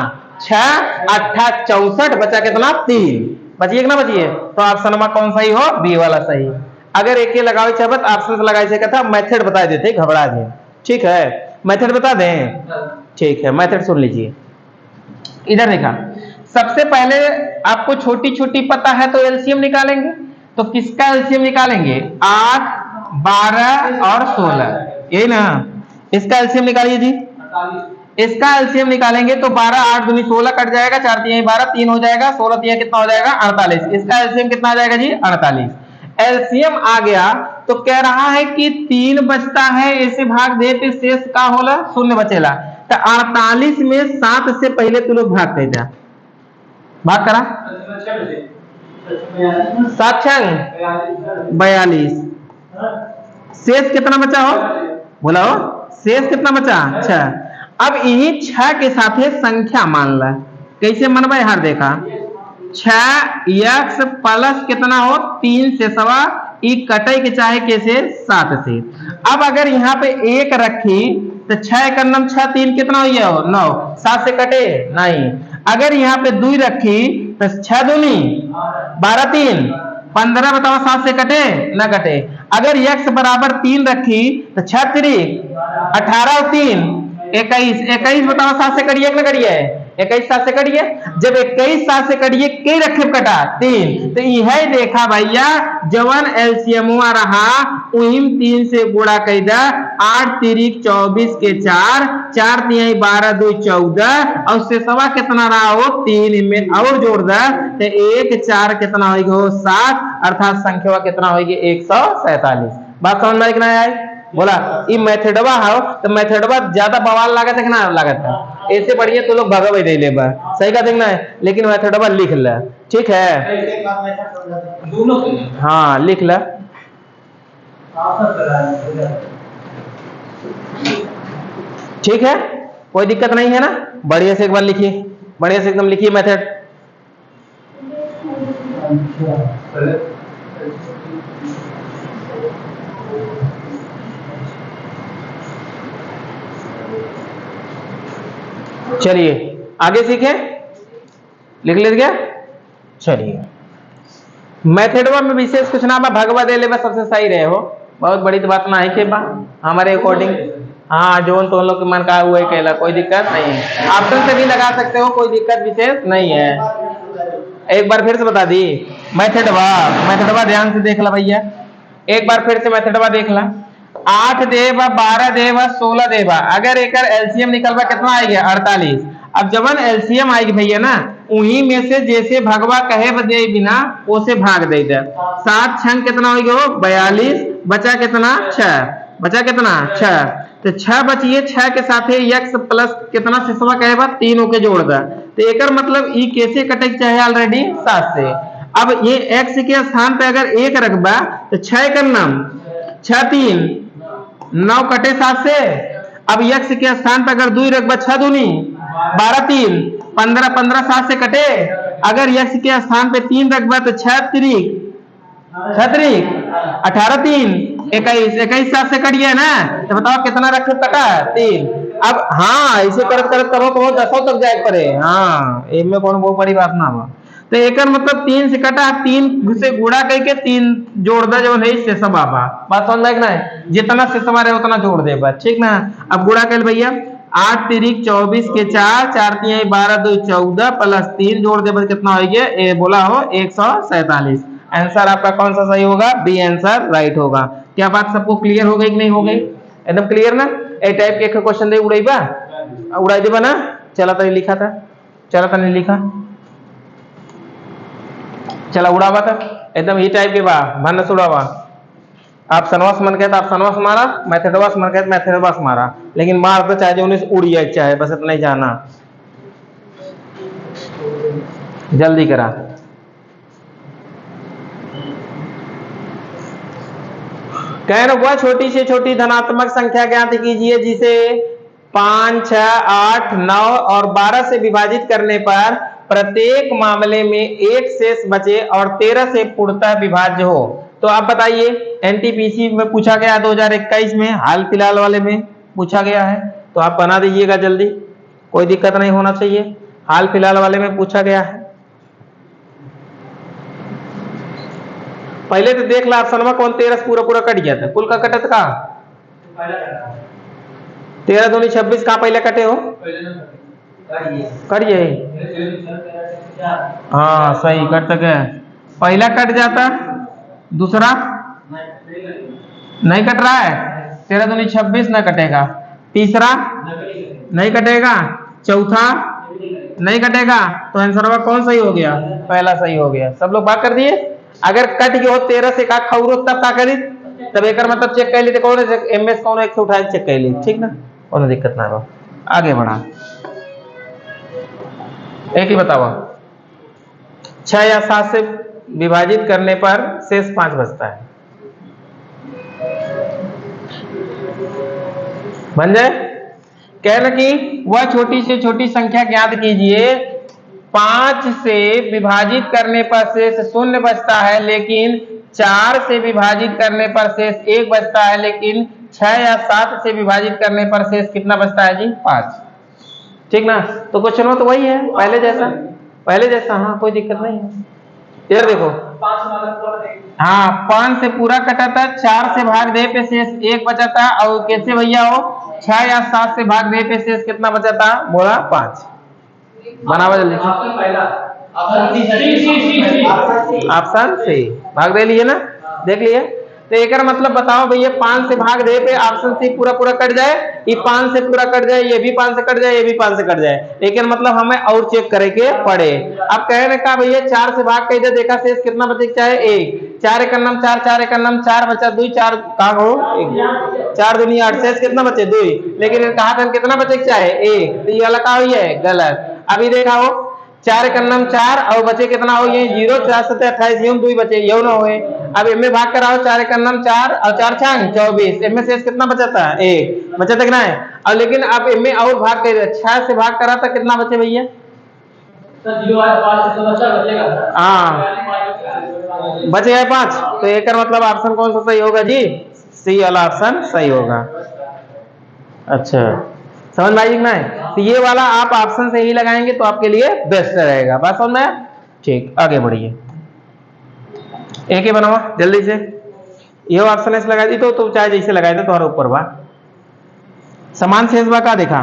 6 8 64 बचा कितना 3, बचिए कि ना बचिए, तो ऑप्शन नंबर कौन सही हो, बी वाला सही। अगर एक लगाओ चाहे तो ऑप्शन से लगाई था, मेथड बता देते घबरा गए, ठीक है, मेथड बता दें, ठीक है, मेथड सुन लीजिए। इधर देखा, सबसे पहले आपको छोटी छोटी पता है तो एलसीएम निकालेंगे, तो किसका एलसीएम निकालेंगे 8 12 और 16, यही ना, इसका एलसीएम निकालिए जी, इसका एलसीएम निकालेंगे तो 12 8 दूनी 16 कट जाएगा, 4 3 12 3 हो जाएगा, 16 3 कितना हो जाएगा 48, इसका एलसीएम कितना आ जाएगा जी 48। एलसीएम आ गया तो कह रहा है कि 3 बचता है, ऐसे भाग दे तो शेष का होला 0 बचेला, तो 48 में 7 से पहले तू लोग भाग कर जा, भाग करा 7 6 42, शेष कितना बचा हो, बोला हो शेष कितना बचा 6। अब यही 6 के साथ संख्या मान ला, कैसे मनवा हर देखा 6x प्लस कितना हो 3 से सवा ई कटे के चाहे कैसे 7 से। अब अगर यहाँ पे 1 रखी तो 6 का नम 6 3 कितना हो 9, 7 से कटे नहीं। अगर यहाँ पे 2 रखी तो 6 दूनी 12 3 15, बताओ 7 से कटे ना कटे। अगर x बराबर 3 रखी तो 6 3 18 और 3 21, बताओ 7 से कटिए ना कटिए, 21 7 से कटिए, जब 21 7 से कटिए कई रखे कटा 3, तो यह देखा भैया जवन एलसीएम रहा वही 3 से गुणा कर दा, 8 तिरिक 24 के 4 4 3 12 2 14 और शेषवा कितना रहा हो 3 में और जोड़ दा तो 1 4 कितना होगी 7, अर्थात संख्या कितना होगी 147। बात समझ में कितना आए, बोला ये मेथडवा हो तो मेथडवा ज्यादा बवाल लागत है कि ना लागत है, ऐसे बढ़िया तो लोग भगवे दे ले बा, सही का देखना है, लेकिन मेथडवा लिख ले, ठीक है, हाँ लिख ले, ठीक है, कोई दिक्कत नहीं है ना, बढ़िया से एक बार लिखिए, बढ़िया से एकदम लिखिए मेथड। चलिए आगे सीखे, लिख ले गया, चलिए मेथडवा में विशेष कुछ ना भगवा दे ले सबसे सही रहे हो, बहुत बड़ी तो बात ना है के बा हमारे अकॉर्डिंग, हाँ जो तो लोग मन का हुआ कहला, कोई दिक्कत नहीं है, ऑप्शन से भी लगा सकते हो, कोई दिक्कत विशेष नहीं है। एक बार फिर से बता दी मेथडवा ध्यान से देख ला भैया, एक बार फिर से मेथडवा देख ला, 8 देवा 12 देवा 16 देवा, अगर एक एलसीएम निकलवा कितना आएगा 48। अब जबन एलसीएम आएगी भैया ना उन्हीं में से जैसे भगवा कहे दे बिना उसे भाग दे दे, 7 6 कितना होगा 42, बचा कितना 6, बचा कितना 6, तो 6 बचिए, 6 के साथ x प्लस कितना शेषवा कहे 3 होके जोड़ दा, तो एक मतलब ई कैसे कटे चाहे ऑलरेडी 7 से। अब ये x के स्थान पे अगर 1 रखबा तो 6 का नाम 6 3 9 कटे 7 से। अब x के स्थान पर अगर 2 रखबा 6 दूनी 12 3 15 15 7 से कटे, अगर x के स्थान पे 3 रखबा तो 6 3 18 3 21 7 से कट गया ना, तो बताओ कितना रखे कटा 3। अब हाँ ऐसे करत करत करो तो 10 तक जाए पड़े, हाँ इनमें कौन बहुत बड़ी बात ना हो, तो एक मतलब 3 से कटा 3 से गुणा करके 3 जोड़ दे जो है शेषवा बाबा, बात समझ में ना है, जितना शेषवा रहे उतना जोड़ दे बस, ठीक ना। अब गुणा कर भैया 8 तिरिक 24 के 4 4 3 12 2 14 प्लस 3 जोड़ दे बस कितना होगा, ए बोला हो 147। आंसर आपका कौन सा सही होगा, बी आंसर राइट होगा। क्या बात सबको क्लियर हो गई कि नहीं हो गई, एकदम क्लियर ना। ए टाइप के क्वेश्चन दे उड़ाईबा उड़ाई देबा ना, चला तनी लिखा था, चला तनी लिखा, चला उड़ावा था एकदम ही टाइप के बा भनस उड़ावा। आप सनवास मन कहते आप सनवास मारा, मैथडवास मन कहते मैथडवास मारा, लेकिन मार तो चाहे जो उन्हें उड़ जाए चाहे, बस इतना ही जाना। जल्दी करा। कह रहे वह छोटी से छोटी धनात्मक संख्या ज्ञात कीजिए जिसे 5, 6, 8, 9 और 12 से विभाजित करने पर प्रत्येक मामले में एक शेष बचे और 13 से पूर्णतः विभाज्य हो। तो आप बताइए, एनटीपीसी में पूछा गया 2021 में, हाल फिलहाल वाले में पूछा गया है, तो आप बना दीजिएगा जल्दी, कोई दिक्कत नहीं होना चाहिए। हाल फिलहाल वाले में पूछा गया है। पहले तो देख ला ऑप्शन में कौन 13 पूरा पूरा कट गया था, कुल का कटत का 13 दूनी 26 का पहले कटे हो, कट जाए। हाँ सही कट तक है, पहला कट जाता, दूसरा नहीं कट रहा है, 13 दूनी 26 ना कटेगा, तीसरा नहीं कटेगा, चौथा नहीं कटेगा, तो आंसर कौन सही हो गया, पहला सही हो गया। सब लोग बात कर दिए। अगर कट गयो 13 से का खौरो तब का करी, तब एक मतलब चेक कर ली तो कौन एमएस कौन 128 चेक कर ली, ठीक ना, कोई दिक्कत ना हो। आगे बढ़ा, एक ही बताओ, 6 या 7 से विभाजित करने पर शेष 5 बचता है, बन जाए। कहना कि वह छोटी से छोटी संख्या ज्ञात कीजिए 5 से विभाजित करने पर शेष 0 बचता है, लेकिन 4 से विभाजित करने पर शेष 1 बचता है, लेकिन 6 या 7 से विभाजित करने पर शेष कितना बचता है जी, 5, ठीक ना। तो क्वेश्चन में तो वही है, पहले जैसा, हाँ कोई दिक्कत नहीं है। इधर देखो, हाँ 5 से पूरा कटा था, 4 से भाग दे पे शेष 1 बचा था, और कैसे भैया हो 6 या 7 से भाग दे पे शेष कितना बचा था, बोला 5। बनावा जल्दी, ऑप्शन सी भाग दे लिए ना, देख लिए। तो एक मतलब बताओ भैया, 5 से भाग दे पे ऑप्शन सी पूरा पूरा कट जाए, ये 5 से पूरा कट जाए, ये भी 5 से कट जाए, ये भी 5 से कट जाए, लेकिन मतलब हमें और चेक करे के पड़े। अब कह रहे कहा भैया 4 से भाग कर देखा शेष कितना बचे, चाहे 1, 4 एक नम 4, 4 एक नम 4 बचा 2, 4 कहा हो 4 दूनी 8, शेष कितना बचे 2, लेकिन कहा था कितना बचे चाहे 1, तो ये वाला कहा हुई है गलत। अभी देखा हो 4 का नाम 4 और बचे कितना हो, ये 0, 4 7 28, यूं 2 बचे, यू ना हुए। अब इनमें भाग कराओ, 4 का नाम 4 और 4 छांग 24, इनमें शेष कितना बचा था 1 बचा तक ना है। और लेकिन अब इनमें और भाग कर 6 से भाग करा था, कितना बचे भैया, हाँ बचे है 5। तो एक मतलब ऑप्शन कौन सा सही होगा जी, सी वाला ऑप्शन सही होगा। अच्छा समझ में आई ना है, तो ये वाला आप ऑप्शन से ही लगाएंगे तो आपके लिए बेस्ट रहेगा। बात समझ में, ठीक आगे बढ़िए, एक ही बनाओ जल्दी से। ये ऑप्शन ऐसे लगा दी तो चाहे जैसे लगाए थे तुम्हारे ऊपर बा। समान शेष बा का देखा,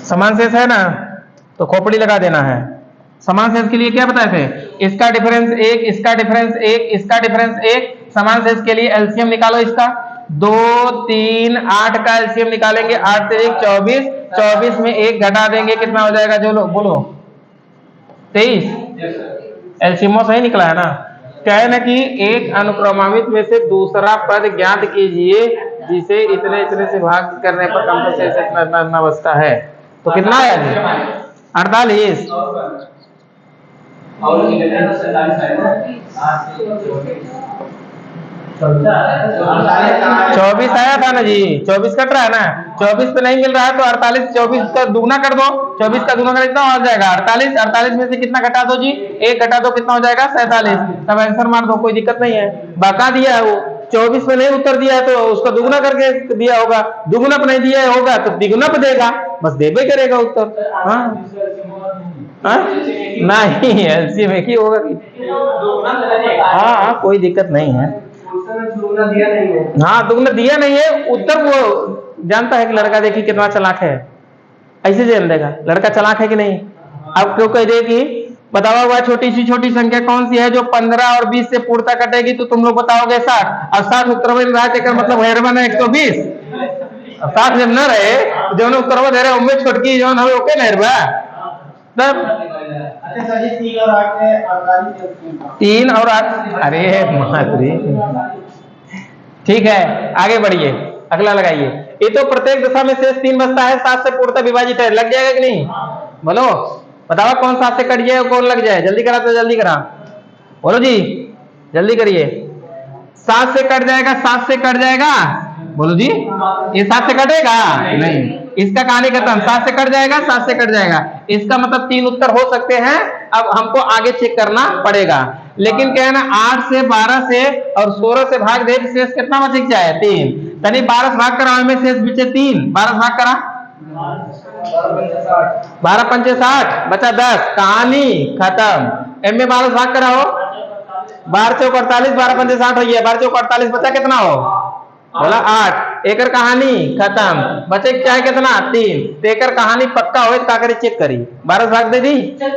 समान शेष है ना, तो खोपड़ी लगा देना है। समान शेष के लिए क्या बताए थे, इसका डिफरेंस 1, इसका डिफरेंस 1, इसका डिफरेंस 1। समान शेष के लिए एलसीएम निकालो, इसका 2, 3, 8 का एलसीएम निकालेंगे, 8 से 1 24, 24 में 1 घटा देंगे, कितना हो जाएगा जो लो बोलो 23। एलसीएम सही निकला है ना। क्या है ना कि एक अनुक्रमावित में से दूसरा पद ज्ञात कीजिए जिसे इतने इतने से भाग करने पर कम से इतना बचता है, तो कितना है 48। 24 आया था ना जी, 24 कट रहा है ना, 24 पे नहीं मिल रहा है तो 48, 24 का दुगना कर दो, 24 का दुगना कर कितना हो जाएगा 48, 48 में से कितना घटा दो जी, 1 घटा दो, कितना हो जाएगा 47। तब आंसर मार दो, कोई दिक्कत नहीं है। बका दिया है वो 24 पे नहीं उत्तर दिया है तो उसका दुगना करके दिया होगा, दुगना पे नहीं दिया होगा तो तिगुना पे देगा, बस देवे करेगा उत्तर। हाँ नहीं एलसीएम एक ही होगा, हाँ कोई दिक्कत नहीं है। हाँ दुगना दिया नहीं है उत्तर, वो जानता है कि लड़का देखिए कितना चालाक है, ऐसे जान देगा लड़का चालाक है कि नहीं। अब क्यों कह दे कि बतावा हुआ छोटी सी छोटी संख्या कौन सी है जो 15 और 20 से पूर्णता कटेगी, तो तुम लोग बताओगे 60, और 60 उत्तर में रहा कर मतलब हेरमन है 120, 60 जब न रहे जो उत्तर दे रहे उम्मीद छोटकी जो है ओके नहीं रहा, तब अच्छा सर, ये 3 और 8 है 48। 3 और 8, अरे माधुरी, ठीक है आगे बढ़िए, अगला लगाइए। ये तो प्रत्येक दशा में शेष 3 बचता है, 7 से पूर्णतः विभाजित है, लग जाएगा कि नहीं? बोलो, बताओ कौन 7 से कट जाए कौन लग जाए, जल्दी करा तो जल्दी करा, बोलो जी जल्दी करिए। 7 से कट जाएगा, 7 से कट जाएगा, बोलो जी, ये 7 से कटेगा नहीं, इसका कहानी खत्म, 7 से कट जाएगा, 7 से कट जाएगा, इसका मतलब 3 उत्तर हो सकते हैं। अब हमको आगे चेक करना पड़ेगा, लेकिन क्या है ना, 8 से 12 से और 16 से भाग दे, शेष कितना बच जाए 3, तनी 12 से भाग करा में शेष बचे 3, 12 से भाग करा 12 पंचे 60 बचा 10, कहानी खत्म। एम में 12 से भाग कराओ, 12 चौक 48, 12 पंचे 60 हो गया, 12 चौक 48 बचा कितना हो, बोला 8, एकर कहानी खत्म, बचे क्या है कितना 3, तो एकर कहानी पक्का हो का करी चेक करी, 12 भाग दे दी,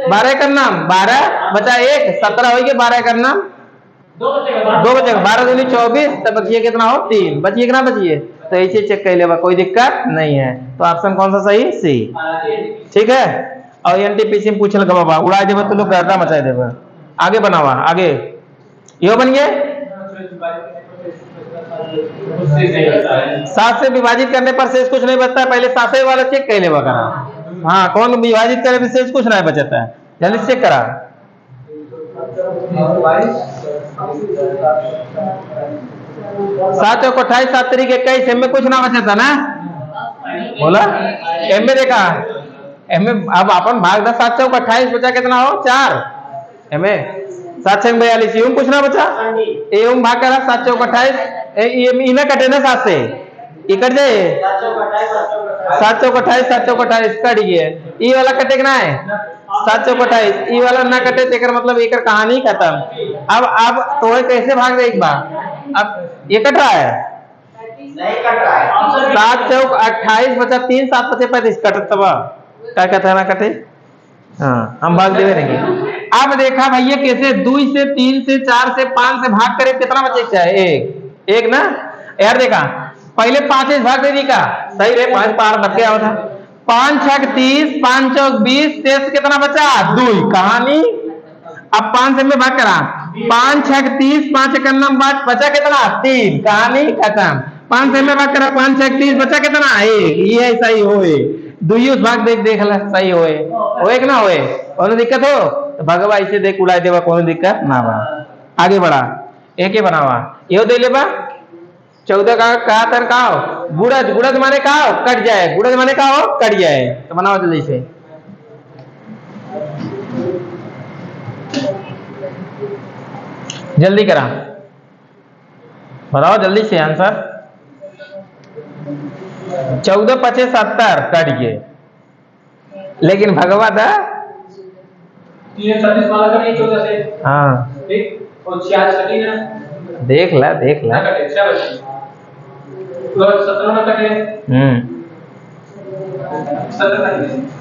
12 कर नाम 12 बचा 1, 17 हो गया, 12 कर नाम 2 बचेगा, 12 दूनी 24, तब बचिए कितना हो 3, बचिए कितना बचिए, तो ऐसे चेक कर लेगा, कोई दिक्कत नहीं है। तो ऑप्शन कौन सा सही, सी, ठीक है। और एनटीपीसी में पूछ लगा बाबा, उड़ा देवे तो लोग गर्दा मचा देवे, आगे बनावा, आगे यो बन गए। 7 से विभाजित करने पर शेष कुछ नहीं बचता है, पहले 7 वाला चेक कर लेवा करा, हाँ कौन विभाजित करे तो शेष कुछ नहीं बचता है, जल्दी चेक करा। 7 चौक 28, 7 तरीके 21, एम में कुछ ना बचा था ना, बोला एम में देखा, एम में अब अपन भाग दस, 7 चौक 28 बचा कितना हो 4, एम में 7 छंग 42, यूं कुछ ना बचा, एवं भाग करा 7 चौक 28, इन्हें कटे ना 7 से, ये कट जाए 7 चौक 28, 7 चौक 28 कट गए, ई वाला कटे ना है 7 चौक 28, ई वाला ना कटे तेकर मतलब एकर कहानी खत्म। अब तो कैसे भाग दे एक बार, अब ये कट रहा है, नहीं कट रहा है, 7 चौक 28 बचा 3, 7 बचे 35 कट, तब क्या कहता है ना कटे, हाँ हम भाग दे रहेंगे। अब देखा भैया कैसे 2 से 3 से 4 से 5 से भाग करे कितना बचे चाहे, एक ना यार, देखा पहले 5 से भाग दे दी का सही रे, 5 पार बच गया था, 5 छक 30, 5 चौक 20, शेष कितना बचा 2, कहानी। अब 5 से में भाग करा, 5 छक 30, 5 एक नम बचा कितना 3, कहानी खत्म। 5 से में भाग करा, 5 छक 30 बचा कितना 1, ये सही होए, दुइयों भाग देख देख ला सही होए कि ना होए, कोनो दिक्कत हो तो भगवा इसे देख उड़ा देवा, कोनो दिक्कत ना बा, आगे बढ़ा, एक ही बनावा, यो दे ले बा 14 का तर का हो, गुड़ज, गुड़ज माने का हो कट जाए, गुड़ज माने का हो कट जाए, तो बनाओ जल्दी से। जल्दी करा, बताओ जल्दी से आंसर। 14 पचे 70 कट गए, लेकिन भगवा था 36 वाला कट 14 से, हाँ ठीक, और 46 कटी ना, देख ला कटे 6 बचे, तो 17 में कटे, 17 कटे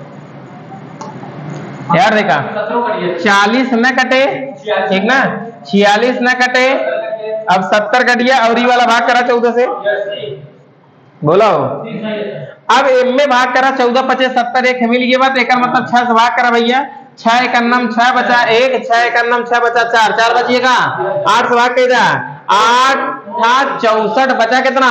यार, देखा 17 कट गया, 40 न कटे, ठीक ना, 46 न कटे, अब 70 कट गया, और ये वाला भाग करा 14 से, बोलो अब एम में भाग करा 14 पचे 70, एक मिल गया बात, एक मतलब 6 से भाग करा भैया, 6 एक अन्नम 6 बचा 1, 6 एक अन्नम 6 बचा 4, 4 बचिएगा, 8 से भाग कैसा 8 था 64 बचा कितना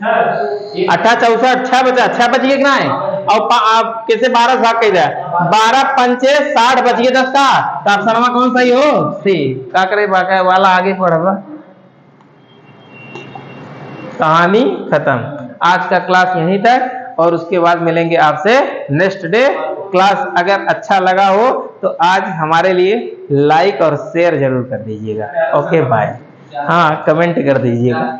8 64, 6 बचा 6 बच गया कितना है, और आप कैसे 12 से भाग कैसा 12 पंचे 60 बच गया 10 का, तो ऑप्शन में कौन सही हो, सी। का करे बाका वाला आगे पढ़ा, कहानी खत्म। आज का क्लास यहीं तक, और उसके बाद मिलेंगे आपसे नेक्स्ट डे। क्लास अगर अच्छा लगा हो तो आज हमारे लिए लाइक और शेयर जरूर कर दीजिएगा। ओके बाय, हाँ कमेंट कर दीजिएगा।